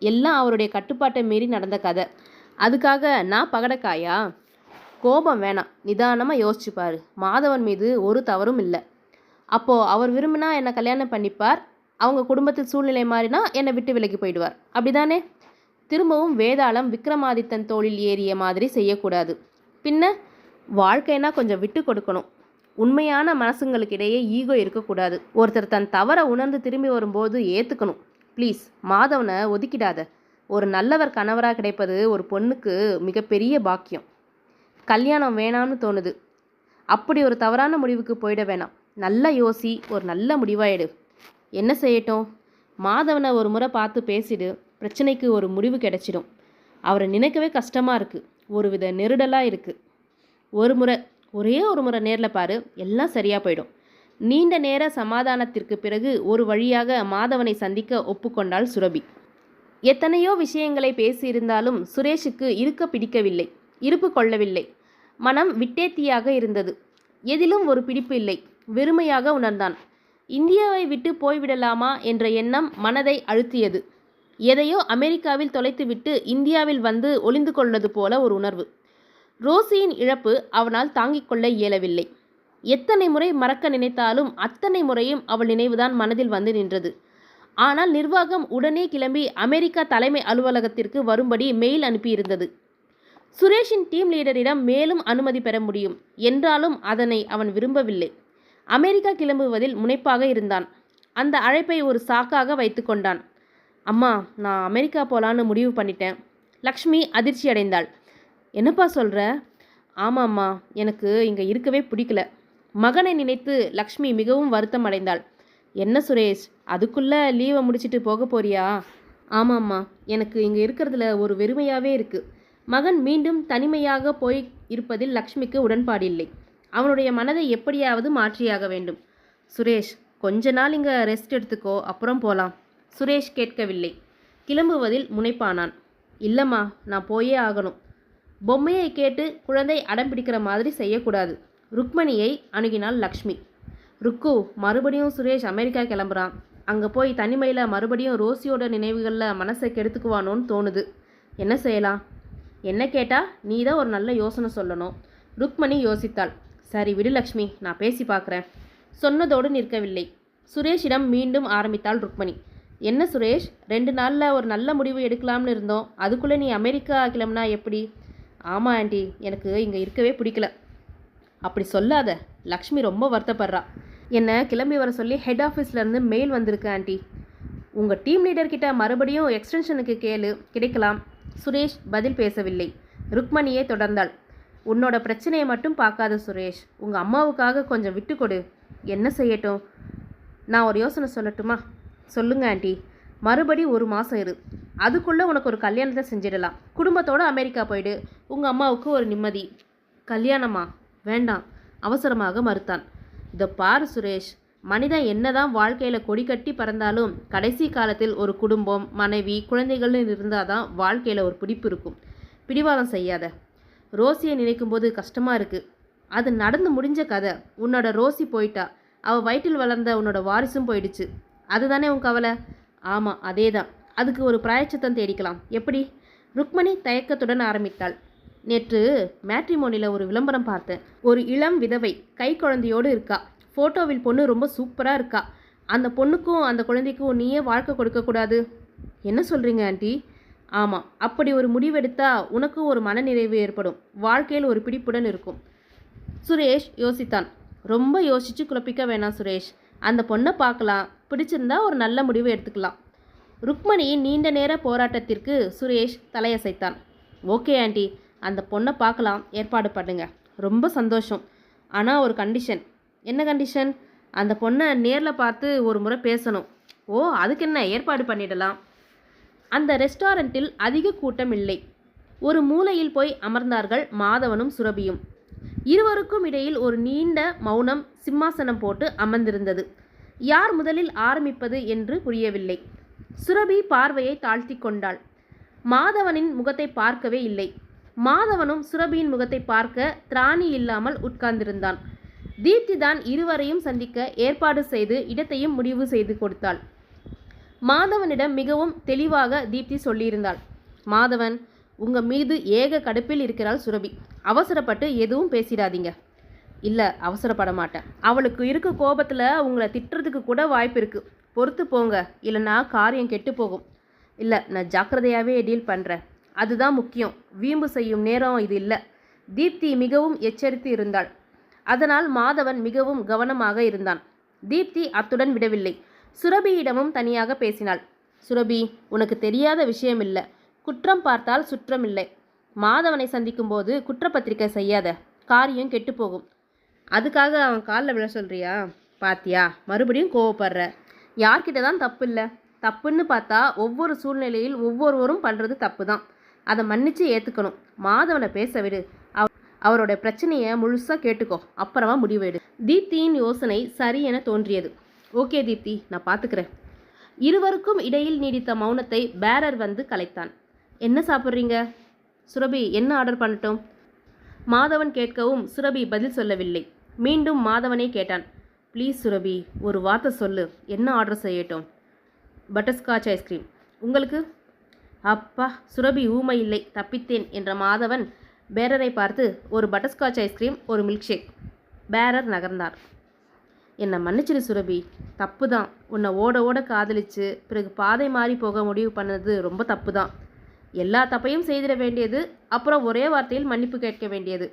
எல்லாம் அவருடைய கட்டுப்பாட்டை மீறி நடந்த கதை. அதுக்காக நான் பகடக்காயா? கோபம் வேணாம், நிதானமாக யோசிச்சுப்பாரு. மாதவன் மீது ஒரு தவறும் இல்லை. அப்போது அவர் விரும்பினா என்னை கல்யாணம் பண்ணிப்பார், அவங்க குடும்பத்தில் சூழ்நிலை மாறினா என்னை விட்டு விலகி போயிடுவார். அப்படிதானே? திரும்பவும் வேதாளம் விக்ரமாதித்தன் தோளில் ஏறிய மாதிரி செய்யக்கூடாது. பின்ன வாழ்க்கைனா கொஞ்சம் விட்டு கொடுக்கணும். உண்மையான மனசுங்களுக்கு இடையே ஈகோ இருக்கக்கூடாது. ஒருத்தர் தன் தவறை உணர்ந்து திரும்பி வரும்போது ஏற்றுக்கணும். ப்ளீஸ் மாதவனை ஒதுக்கிடாத. ஒரு நல்லவர் கணவராக கிடைப்பது ஒரு பொண்ணுக்கு மிகப்பெரிய பாக்கியம். கல்யாணம் வேணாம்னு தோணுது. அப்படி ஒரு தவறான முடிவுக்கு போயிட வேணாம். நல்லா யோசி, ஒரு நல்ல முடிவாயிடு. என்ன செய்யட்டும்? மாதவனை ஒரு முறை பார்த்து பேசிடு, பிரச்சனைக்கு ஒரு முடிவு கிடைச்சிடும். அவரை நினைக்கவே கஷ்டமாக இருக்குது, ஒரு வித நெருடலாக இருக்குது. ஒரே ஒரு முறை நேரில் பாரு, எல்லாம் சரியாக போயிடும். நீண்ட நேர சமாதானத்திற்கு பிறகு ஒரு வழியாக மாதவனை சந்திக்க ஒப்புக்கொண்டாள் சுரபி. எத்தனையோ விஷயங்களை பேசியிருந்தாலும் சுரேஷுக்கு இருக்க பிடிக்கவில்லை, இருப்பு கொள்ளவில்லை. மனம் விட்டேத்தியாக இருந்தது. எதிலும் ஒரு பிடிப்பு இல்லை, வெறுமையாக உணர்ந்தான். இந்தியாவை விட்டு போய்விடலாமா என்ற எண்ணம் மனதை அழுத்தியது. எதையோ அமெரிக்காவில் தொலைத்துவிட்டு இந்தியாவில் வந்து ஒளிந்து கொள்வது போல ஒரு உணர்வு. ரோசியின் இழப்பு அவனால் தாங்கிக் கொள்ள இயலவில்லை. எத்தனை முறை மறக்க நினைத்தாலும் அத்தனை முறையும் அவள் நினைவுதான் மனதில் வந்து நின்றது. ஆனால் நிர்வாகம் உடனே கிளம்பி அமெரிக்கா தலைமை அலுவலகத்திற்கு வரும்படி மெயில் அனுப்பியிருந்தது. சுரேஷின் டீம் லீடரிடம் மேலும் அனுமதி பெற முடியும் என்றாலும் அதனை அவன் விரும்பவில்லை. அமெரிக்கா கிளம்புவதில் முனைப்பாக இருந்தான். அந்த அழைப்பை ஒரு சாக்காக வைத்து கொண்டான். அம்மா, நான் அமெரிக்கா போகலான்னு முடிவு பண்ணிட்டேன். லக்ஷ்மி அதிர்ச்சி அடைந்தாள். என்னப்பா சொல்கிற? ஆமாம்மா, எனக்கு இங்கே இருக்கவே பிடிக்கல. மகனை நினைத்து லக்ஷ்மி மிகவும் வருத்தம் அடைந்தாள். என்ன சுரேஷ், அதுக்குள்ளே லீவை முடிச்சிட்டு போக போறியா? ஆமாம்மா, எனக்கு இங்கே இருக்கிறதுல ஒரு வெறுமையாகவே இருக்குது. மகன் மீண்டும் தனிமையாக போய் இருப்பதில் லக்ஷ்மிக்கு உடன்பாடு இல்லை. அவனுடைய மனதை எப்படியாவது மாற்றியாக வேண்டும். சுரேஷ், கொஞ்ச நாள் இங்கே ரெஸ்ட் எடுத்துக்கோ, அப்புறம் போகலாம். சுரேஷ் கேட்கவில்லை. கிளம்புவதில் முனைப்பானான். இல்லைம்மா, நான் போயே ஆகணும். பொம்மையை கேட்டு குழந்தை அடம் பிடிக்கிற மாதிரி செய்யக்கூடாது. ருக்மணியை அணுகினாள் லக்ஷ்மி. ருக்கு, மறுபடியும் சுரேஷ் அமெரிக்கா கிளம்புறான். அங்கே போய் தனிமையில் மறுபடியும் ரோசியோட நினைவுகளில் மனசை கெடுத்துக்குவானோன்னு தோணுது. என்ன செய்யலாம்? என்ன கேட்டால் நீ தான் ஒரு நல்ல யோசனை சொல்லணும். ருக்மணி யோசித்தாள். சரி விடு லக்ஷ்மி, நான் பேசி பார்க்குறேன். சொன்னதோடு நிற்கவில்லை. சுரேஷிடம் மீண்டும் ஆரம்பித்தாள் ருக்மணி. என்ன சுரேஷ், 2 நாளில் ஒரு நல்ல முடிவு எடுக்கலாம்னு இருந்தோம். அதுக்குள்ளே நீ அமெரிக்கா கிளம்புனா எப்படி? ஆமாம் ஆண்டி, எனக்கு இங்கே இருக்கவே பிடிக்கல. அப்படி சொல்லாத. லக்ஷ்மி ரொம்ப வருத்தப்படுறா. என்னை கிளம்பி வர சொல்லி ஹெட் ஆஃபீஸ்லேருந்து மெயில் வந்திருக்கு ஆண்டி. உங்கள் டீம் லீடர்கிட்ட மறுபடியும் எக்ஸ்டென்ஷனுக்கு கேளு, கிடைக்கலாம். சுரேஷ் பதில் பேசவில்லை. ருக்மணியே தொடர்ந்தாள். உன்னோட பிரச்சனையை மட்டும் பார்க்காத சுரேஷ், உங்கள் அம்மாவுக்காக கொஞ்சம் விட்டு கொடு. என்ன செய்யட்டும்? நான் ஒரு யோசனை சொல்லட்டுமா? சொல்லுங்க ஆண்டி. மறுபடி 1 மாதம் இரு. அதுக்குள்ளே உனக்கு ஒரு கல்யாணத்தை செஞ்சிடலாம். குடும்பத்தோடு அமெரிக்கா போயிடு. உங்கள் அம்மாவுக்கு ஒரு நிம்மதி. கல்யாணமா? வேண்டாம், அவசரமாக மறுத்தான். இதை பாரு சுரேஷ், மனிதன் என்னதான் வாழ்க்கையில் கொடி கட்டி பறந்தாலும் கடைசி காலத்தில் ஒரு குடும்பம், மனைவி, குழந்தைகள்னு இருந்தால் தான் வாழ்க்கையில் ஒரு பிடிப்பு இருக்கும். பிடிவாதம் செய்யாத. ரோசியை நினைக்கும் போது கஷ்டமாக இருக்குது. அது நடந்து முடிஞ்ச கதை. உன்னோட ரோசி போயிட்டா. அவள் வயிற்றில் வளர்ந்த உன்னோட வாரிசும் போயிடுச்சு. அதுதானே உன் கவலை? ஆமாம், அதே தான். அதுக்கு ஒரு பிராயச்சித்தம் தேடிக்கலாம். எப்படி? ருக்மணி தயக்கத்துடன் ஆரம்பித்தாள். நேற்று மேட்ரிமோனியில் ஒரு விளம்பரம் பார்த்தேன். ஒரு இளம் விதவை கை குழந்தையோடு இருக்கா. ஃபோட்டோவில் பொண்ணு ரொம்ப சூப்பராக இருக்கா. அந்த பொண்ணுக்கும் அந்த குழந்தைக்கும் நீயே வாழ்க்கை கொடுக்கக்கூடாது? என்ன சொல்கிறீங்க ஆண்டி? ஆமாம், அப்படி ஒரு முடிவெடுத்தா உனக்கும் ஒரு மனநிறைவு ஏற்படும். வாழ்க்கையில் ஒரு பிடிப்புடன் இருக்கும். சுரேஷ் யோசித்தான். ரொம்ப யோசித்து குழப்பிக்க வேணாம் சுரேஷ். அந்த பொண்ணை பார்க்கலாம், பிடிச்சிருந்தா ஒரு நல்ல முடிவு எடுத்துக்கலாம். ருக்மணியின் நீண்ட நேர போராட்டத்திற்கு சுரேஷ் தலையசைத்தான். ஓகே ஆண்டி, அந்த பொண்ணை பார்க்கலாம், ஏற்பாடு பண்ணுங்க. ரொம்ப சந்தோஷம். ஆனால் ஒரு கண்டிஷன். என்ன கண்டிஷன்? அந்த பொண்ணை நேரில் பார்த்து ஒரு முறை பேசணும். ஓ, அதுக்கு என்ன, ஏற்பாடு பண்ணிடலாம். அந்த ரெஸ்டாரண்ட்டில் அதிக கூட்டம் இல்லை. ஒரு மூலையில் போய் அமர்ந்தார்கள் மாதவனும் சுரபியும். இருவருக்கும் இடையில் ஒரு நீண்ட மௌனம் சிம்மாசனம் போட்டு அமர்ந்திருந்தது. யார் முதலில் ஆரம்பிப்பது என்று புரியவில்லை. சுரபி பார்வையை தாழ்த்தி கொண்டாள். மாதவனின் முகத்தை பார்க்கவே இல்லை. மாதவனும் சுரபியின் முகத்தை பார்க்க திராணி இல்லாமல் உட்கார்ந்திருந்தான். தீப்தி தான் இருவரையும் சந்திக்க ஏற்பாடு செய்து இடத்தையும் முடிவு செய்து கொடுத்தாள். மாதவனிடம் மிகவும் தெளிவாக தீப்தி சொல்லியிருந்தாள். மாதவன், உங்கள் மீது ஏக கடுப்பில் இருக்கிறாள் சுரபி. அவசரப்பட்டு எதுவும் பேசிடாதீங்க. இல்லை, அவசரப்பட மாட்டேன். அவளுக்கு இருக்க கோபத்தில் உங்களை திட்டுறதுக்கு கூட வாய்ப்பு இருக்குது. பொறுத்து போங்க, இல்லைன்னா காரியம் கெட்டு போகும். இல்லை, நான் ஜாக்கிரதையாகவே டீல் பண்ணுறேன். அதுதான் முக்கியம். வீம்பு செய்யும் நேரம் இது இல்லை. தீப்தி மிகவும் எச்சரித்து இருந்தாள். அதனால் மாதவன் மிகவும் கவனமாக இருந்தான். தீப்தி அத்துடன் விடவில்லை. சுரபியிடமும் தனியாக பேசினாள். சுரபி, உனக்கு தெரியாத விஷயம் இல்லை. குற்றம் பார்த்தால் சுற்றம் இல்லை. மாதவனை சந்திக்கும் போது குற்றப்பத்திரிக்கை செய்யாத, காரியம் கெட்டு போகும். அதுக்காக அவன் காலில் விழ சொல்கிறியா? பாத்தியா, மறுபடியும் கோவப்படுற. யார்கிட்ட தான் தப்பு இல்லை? தப்புன்னு பார்த்தா ஒவ்வொரு சூழ்நிலையில் ஒவ்வொருவரும் பண்ணுறது தப்பு தான். அதை மன்னித்து ஏற்றுக்கணும். மாதவனை பேச விடு. அவரோட பிரச்சனையை முழுசாக கேட்டுக்கோ, அப்புறமா முடிவெடு. தீப்தியின் யோசனை சரி என தோன்றியது. ஓகே தீப்தி, நான் பார்த்துக்கிறேன். இருவருக்கும் இடையில் நீடித்த மௌனத்தை பேரர் வந்து கலைத்தான். என்ன சாப்பிட்றீங்க? சுரபி, என்ன ஆர்டர் பண்ணட்டும்? மாதவன் கேட்கவும் சுரபி பதில் சொல்லவில்லை. மீண்டும் மாதவனே கேட்டான். ப்ளீஸ் சுரபி, ஒரு வார்த்தை சொல்லு. என்ன ஆர்டர் செய்யட்டும்? Butterscotch ice cream. உங்களுக்கு? அப்பா, சுரபி ஊமை இல்லை, தப்பித்தேன் என்ற மாதவன் பேரரை பார்த்து ஒரு பட்டர்ஸ்காட்ச் ஐஸ்கிரீம், ஒரு மில்க் ஷேக். பேரர் நகர்ந்தார். என்னை மன்னிச்சிடு சுரபி, தப்பு தான். உன்னை ஓட ஓட காதலிச்சு பிறகு பாதை மாறி போக முடிவு பண்ணது ரொம்ப தப்பு தான். எல்லா தப்பையும் செய்திட வேண்டியது, அப்புறம் ஒரே வார்த்தையில் மன்னிப்பு கேட்க வேண்டியது.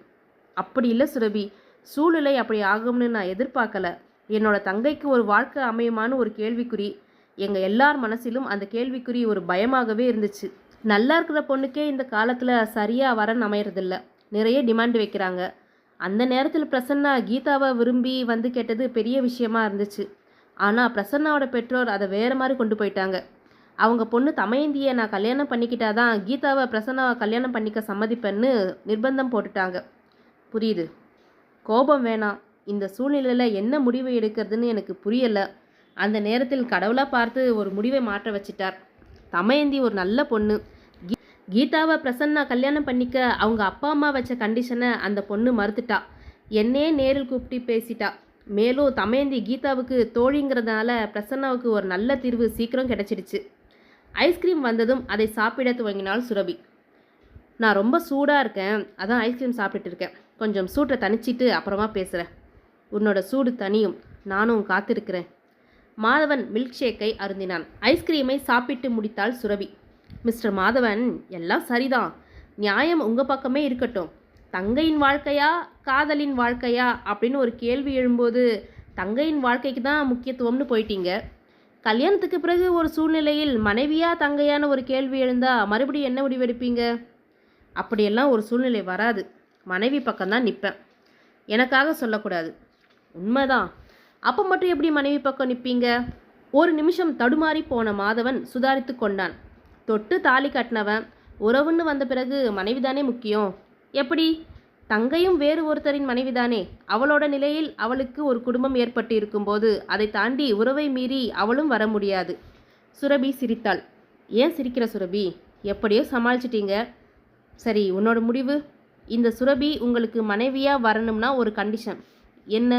அப்படி இல்லை சுரபி, சூழ்நிலை அப்படி ஆகும்னு நான் எதிர்பார்க்கல. என்னோட தங்கைக்கு ஒரு வாழ்க்கை அமையுமான்னு ஒரு கேள்விக்குறி. எங்கள் எல்லார் மனசிலும் அந்த கேள்விக்குறி ஒரு பயமாகவே இருந்துச்சு. நல்லா இருக்கிற பொண்ணுக்கே இந்த காலத்தில் சரியாக வரன் அமையறதில்ல. நிறைய டிமாண்ட் வைக்கிறாங்க. அந்த நேரத்தில் பிரசன்னா கீதாவை விரும்பி வந்து கேட்டது பெரிய விஷயமா இருந்துச்சு. ஆனால் பிரசன்னாவோட பெற்றோர் அதை வேறு மாதிரி கொண்டு போயிட்டாங்க. அவங்க பொண்ணு தமயந்தியை நான் கல்யாணம் பண்ணிக்கிட்டாதான் கீதாவை பிரசன்னாவை கல்யாணம் பண்ணிக்க சம்மதிப்பேன்னு நிர்பந்தம் போட்டுட்டாங்க. புரியுது. கோபம் வேணாம். இந்த சூழ்நிலையில் என்ன முடிவு எடுக்கிறதுன்னு எனக்கு புரியலை. அந்த நேரத்தில் கடவுளாக பார்த்து ஒரு முடிவை மாற்ற வச்சிட்டார். தமயந்தி ஒரு நல்ல பொண்ணு. கீதாவை பிரசன்னா கல்யாணம் பண்ணிக்க அவங்க அப்பா அம்மா வச்ச கண்டிஷனை அந்த பொண்ணு மறுத்துட்டா. என்னே நேரில் கூப்பிட்டு பேசிட்டா. மேலும் தமயந்தி கீதாவுக்கு தோழிங்கிறதுனால பிரசன்னாவுக்கு ஒரு நல்ல தீர்வு சீக்கிரம் கிடைச்சிடுச்சு. ஐஸ்கிரீம் வந்ததும் அதை சாப்பிட துவங்கினாள் சுரபி. நான் ரொம்ப சூடாக இருக்கேன், அதான் ஐஸ்கிரீம் சாப்பிட்டுட்டு இருக்கேன். கொஞ்சம் சூட்டை தணிச்சிட்டு அப்புறமா பேசுகிறேன். உன்னோட சூடு தனியும், நானும் காத்திருக்கிறேன். மாதவன் மில்க் ஷேக்கை அருந்தினான். ஐஸ்கிரீமை சாப்பிட்டு முடித்தாள் சுரபி. மிஸ்டர் மாதவன், எல்லாம் சரிதான். நியாயம் உங்கள் பக்கமே இருக்கட்டும். தங்கையின் வாழ்க்கையா காதலின் வாழ்க்கையா அப்படின்னு ஒரு கேள்வி எழும்போது தங்கையின் வாழ்க்கைக்கு தான் முக்கியத்துவம்னு போயிட்டீங்க. கல்யாணத்துக்கு பிறகு ஒரு சூழ்நிலையில் மனைவியா தங்கையான ஒரு கேள்வி எழுந்தால் மறுபடியும் என்ன முடிவெடுப்பீங்க? அப்படியெல்லாம் ஒரு சூழ்நிலை வராது. மனைவி பக்கம்தான் நிற்பேன். எனக்காக சொல்லக்கூடாது. உண்மைதான். அப்போ மட்டும் எப்படி மனைவி பக்கம் நிற்பீங்க? ஒரு நிமிஷம் தடுமாறி போன மாதவன் சுதாரித்து கொண்டான். தொட்டு தாலி கட்டினவன் உறவுன்னு வந்த பிறகு மனைவிதானே முக்கியம். எப்படி? தங்கையும் வேறு ஒருத்தரின் மனைவிதானே. அவளோட நிலையில் அவளுக்கு ஒரு குடும்பம் ஏற்பட்டு இருக்கும்போது அதை தாண்டி உறவை மீறி அவளும் வர முடியாது. சுரபி சிரித்தாள். ஏன் சிரிக்கிற சுரபி? எப்படியோ சமாளிச்சிட்டீங்க. சரி, உன்னோட முடிவு? இந்த சுரபி உங்களுக்கு மனைவியாக வரணும்னா ஒரு கண்டிஷன். என்ன?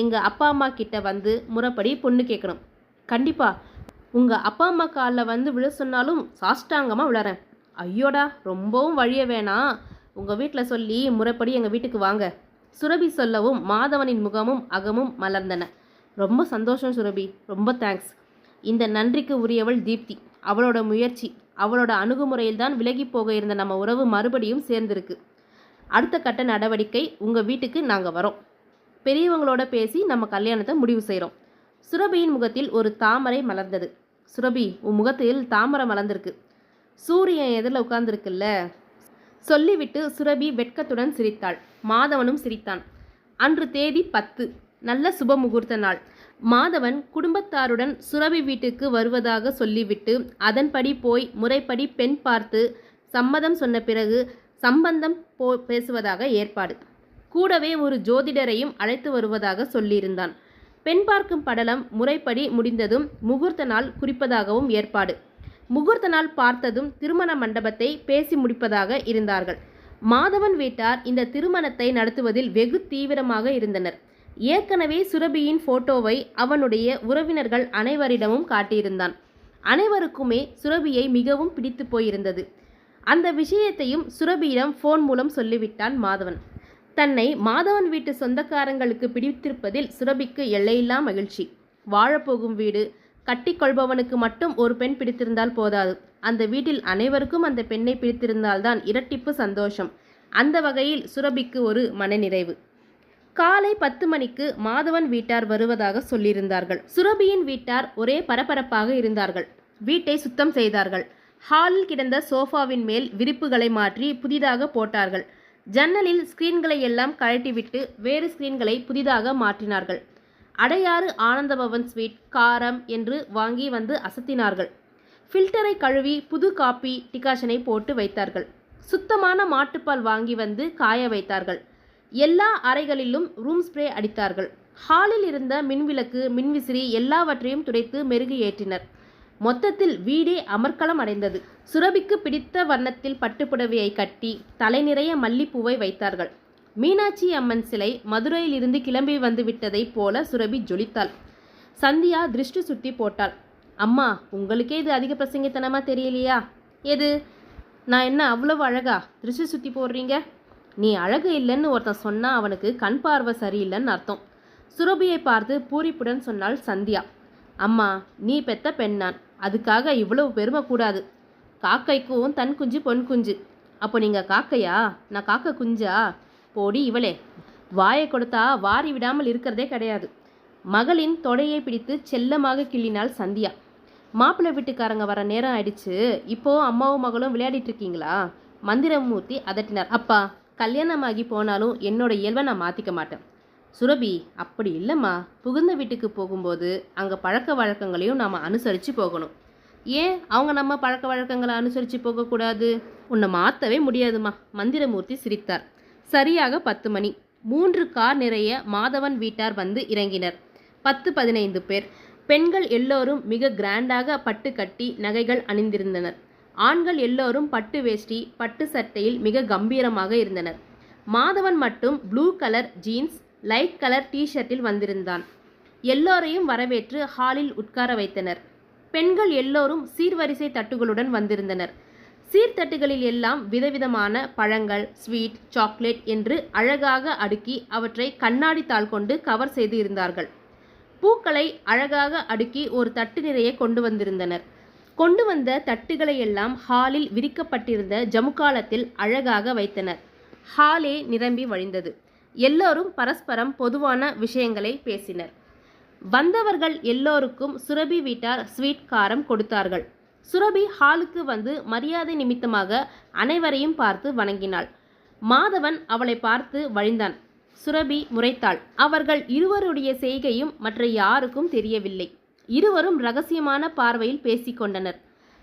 எங்கள் அப்பா அம்மா கிட்ட வந்து முறைப்படி பொண்ணு கேட்கணும். கண்டிப்பாக. உங்கள் அப்பா அம்மா காலில் வந்து விழ சொன்னாலும் சாஷ்டாங்கமாக விழறேன். ஐயோடா, ரொம்பவும் வழிய வேணாம். உங்கள் வீட்டில் சொல்லி முறைப்படி எங்கள் வீட்டுக்கு வாங்க. சுரபி சொல்லவும் மாதவனின் முகமும் அகமும் மலர்ந்தன. ரொம்ப சந்தோஷம் சுரபி, ரொம்ப தேங்க்ஸ். இந்த நன்றிக்கு உரியவள் தீப்தி. அவளோட முயற்சி, அவளோட அணுகுமுறையில்தான் விலகி போக இருந்த நம்ம உறவு மறுபடியும் சேர்ந்திருக்கு. அடுத்த கட்ட நடவடிக்கை, உங்கள் வீட்டுக்கு நாங்கள் வரோம். பெரியவங்களோட பேசி நம்ம கல்யாணத்தை முடிவு செய்கிறோம். சுரபியின் முகத்தில் ஒரு தாமரை மலர்ந்தது. சுரபி, உன் முகத்தில் தாமரை மலர்ந்திருக்கு. சூரியன் எதிரில் உட்கார்ந்துருக்குல்ல. சொல்லிவிட்டு சுரபி வெட்கத்துடன் சிரித்தாள். மாதவனும் சிரித்தான். அன்று தேதி 10, நல்ல சுப முகூர்த்த நாள். மாதவன் குடும்பத்தாருடன் சுரபி வீட்டுக்கு வருவதாக சொல்லிவிட்டு அதன்படி போய் முறைப்படி பெண் பார்த்து சம்மதம் சொன்ன பிறகு சம்பந்தம் பேசுவதாக ஏற்பாடு. கூடவே ஒரு ஜோதிடரையும் அழைத்து வருவதாக சொல்லியிருந்தான். பெண் பார்க்கும் படலம் முறைப்படி முடிந்ததும் முகூர்த்த நாள் குறிப்பதாகவும் ஏற்பாடு. முகூர்த்த நாள் பார்த்ததும் திருமண மண்டபத்தை பேசி முடிப்பதாக இருந்தார்கள். மாதவன் வீட்டார் இந்த திருமணத்தை நடத்துவதில் வெகு தீவிரமாக இருந்தனர். ஏற்கனவே சுரபியின் போட்டோவை அவனுடைய உறவினர்கள் அனைவரிடமும் காட்டியிருந்தான். அனைவருக்குமே சுரபியை மிகவும் பிடித்து போயிருந்தது. அந்த விஷயத்தையும் சுரபியிடம் ஃபோன் மூலம் சொல்லிவிட்டான் மாதவன். தன்னை மாதவன் வீட்டு சொந்தக்காரங்களுக்கு பிடித்திருப்பதில் சுரபிக்கு எல்லையில்லா மகிழ்ச்சி. வாழப்போகும் வீடு, கட்டிக்கொள்பவனுக்கு மட்டும் ஒரு பெண் பிடித்திருந்தால் போதாது. அந்த வீட்டில் அனைவருக்கும் அந்த பெண்ணை பிடித்திருந்தால்தான் இரட்டிப்பு சந்தோஷம். அந்த வகையில் சுரபிக்கு ஒரு மனநிறைவு. காலை 10 மணிக்கு மாதவன் வீட்டார் வருவதாக சொல்லியிருந்தார்கள். சுரபியின் வீட்டார் ஒரே பரபரப்பாக இருந்தார்கள். வீட்டை சுத்தம் செய்தார்கள். ஹாலில் கிடந்த சோஃபாவின் மேல் விரிப்புகளை மாற்றி புதிதாக போட்டார்கள். ஜன்னலில் ஸ்கிரீன்களை எல்லாம் கழட்டிவிட்டு வேறு ஸ்கிரீன்களை புதிதாக மாற்றினார்கள். அடையாறு ஆனந்தபவன் ஸ்வீட் காரம் என்று வாங்கி வந்து அசத்தினார்கள். ஃபில்டரை கழுவி புது காப்பி டிகாஷனை போட்டு வைத்தார்கள். சுத்தமான மாட்டுப்பால் வாங்கி வந்து காய வைத்தார்கள். எல்லா அறைகளிலும் ரூம் ஸ்ப்ரே அடித்தார்கள். ஹாலில் இருந்த மின்விளக்கு, மின்விசிறி எல்லாவற்றையும் துடைத்து மெருகு ஏற்றினர். மொத்தத்தில் வீடே அமர்க்களம் அடைந்தது. சுரபிக்கு பிடித்த வண்ணத்தில் பட்டுப்புடவையை கட்டி தலை நிறைய மல்லிப்பூவை வைத்தார்கள். மீனாட்சி அம்மன் சிலை மதுரையிலிருந்து கிளம்பி வந்து விட்டதை போல சுரபி ஜொலித்தாள். சந்தியா திருஷ்டி சுத்தி போட்டாள். அம்மா, உங்களுக்கே இது அதிக பிரசங்கத்தனமா தெரியலையா? எது? நான் என்ன அவ்வளவு அழகா திருஷ்டி சுத்தி போடுறீங்க? நீ அழகு இல்லைன்னு ஒருத்தன் சொன்னா அவனுக்கு கண் பார்வை சரியில்லைன்னு அர்த்தம். சுரபியை பார்த்து பூரிப்புடன் சொன்னாள் சந்தியா. அம்மா, நீ பெத்த பெண் நான், அதுக்காக இவ்வளவு பெருமை கூடாது. காக்கைக்கும் தன் குஞ்சு பொன் குஞ்சு. அப்போ நீங்கள் காக்கையா? நான் காக்கை குஞ்சா? போடி இவளே, வாயை கொடுத்தா வாரி விடாமல் இருக்கிறதே கிடையாது. மகளின் தொடையை பிடித்து செல்லமாக கிள்ளினாள் சந்தியா. மாப்பிள்ளை வீட்டுக்காரங்க வர நேரம் ஆயிடுச்சு, இப்போ அம்மாவும் மகளும் விளையாடிட்டு இருக்கீங்களா? மந்திரமூர்த்தி அதட்டினார். அப்பா, கல்யாணமாகி போனாலும் என்னோட இயல்பை நான் மாற்றிக்க மாட்டேன். சுரபி, அப்படி இல்லைம்மா, புகுந்த வீட்டுக்கு போகும்போது அங்கே பழக்க வழக்கங்களையும் நாம் அனுசரித்து போகணும். ஏன் அவங்க நம்ம பழக்க வழக்கங்களை அனுசரித்து போகக்கூடாது? உன்னை மாற்றவே முடியாதுமா. மந்திரமூர்த்தி சிரித்தார். சரியாக 10 மணி. 3 கார் நிறைய மாதவன் வீட்டார் வந்து இறங்கினர். 10-15 பேர். பெண்கள் எல்லோரும் மிக கிராண்டாக பட்டு கட்டி நகைகள் அணிந்திருந்தனர். ஆண்கள் எல்லோரும் பட்டு வேஷ்டி பட்டு சட்டையில் மிக கம்பீரமாக இருந்தனர். மாதவன் மட்டும் blue colour jeans light colour டிஷர்ட்டில் வந்திருந்தான். எல்லோரையும் வரவேற்று ஹாலில் உட்கார வைத்தனர். பெண்கள் எல்லோரும் சீர்வரிசை தட்டுகளுடன் வந்திருந்தனர். சீர்தட்டுகளில் எல்லாம் விதவிதமான பழங்கள், ஸ்வீட், சாக்லேட் என்று அழகாக அடுக்கி அவற்றை கண்ணாடி தாள் கொண்டு கவர் செய்து இருந்தார்கள். பூக்களை அழகாக அடுக்கி ஒரு தட்டு நிறைய கொண்டு வந்திருந்தனர். கொண்டு வந்த தட்டுகளை எல்லாம் ஹாலில் விரிக்கப்பட்டிருந்த ஜமுக்காலத்தில் அழகாக வைத்தனர். ஹாலே நிரம்பி வழிந்தது. எல்லோரும் பரஸ்பரம் பொதுவான விஷயங்களை பேசினர். வந்தவர்கள் எல்லோருக்கும் சுரபி வீட்டார் ஸ்வீட் காரம் கொடுத்தார்கள். சுரபி ஹாலுக்கு வந்து மரியாதை நிமித்தமாக அனைவரையும் பார்த்து வணங்கினாள். மாதவன் அவளை பார்த்து வழிந்தான். சுரபி முறைத்தாள். அவர்கள் இருவருடைய செய்கையும் மற்ற யாருக்கும் தெரியவில்லை. இருவரும் ரகசியமான பார்வையில் பேசிக்கொண்டனர்.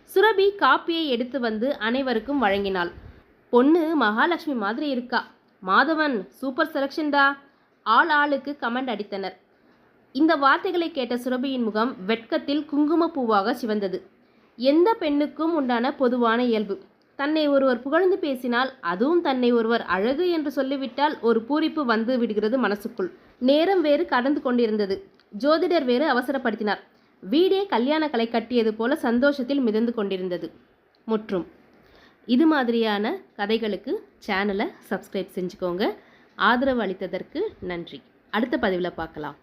சுரபி காப்பியை எடுத்து வந்து அனைவருக்கும் வழங்கினாள். பொண்ணு மகாலட்சுமி மாதிரி இருக்கா. மாதவன் சூப்பர் செலக்ஷன்டா. ஆளுக்கு கமெண்ட் அடித்தனர். இந்த வார்த்தைகளை கேட்ட சுரபியின் முகம் வெட்கத்தில் குங்குமப்பூவாக சிவந்தது. எந்த பெண்ணுக்கும் உண்டான பொதுவான இயல்பு. தன்னை ஒருவர் புகழ்ந்து பேசினால், அதுவும் தன்னை ஒருவர் அழகு என்று சொல்லிவிட்டால் ஒரு பூரிப்பு வந்து விடுகிறது மனசுக்குள். நேரம் வேறு கடந்து கொண்டிருந்தது. ஜோதிடர் வேறு அவசரப்படுத்தினார். வீடே கல்யாண கலை கட்டியது போல சந்தோஷத்தில் மிதந்து கொண்டிருந்தது. முற்றும். இது மாதிரியான கதைகளுக்கு சேனலை சப்ஸ்கிரைப் செஞ்சுக்கோங்க. ஆதரவு அளித்ததற்கு நன்றி. அடுத்த பதிவில் பார்க்கலாம்.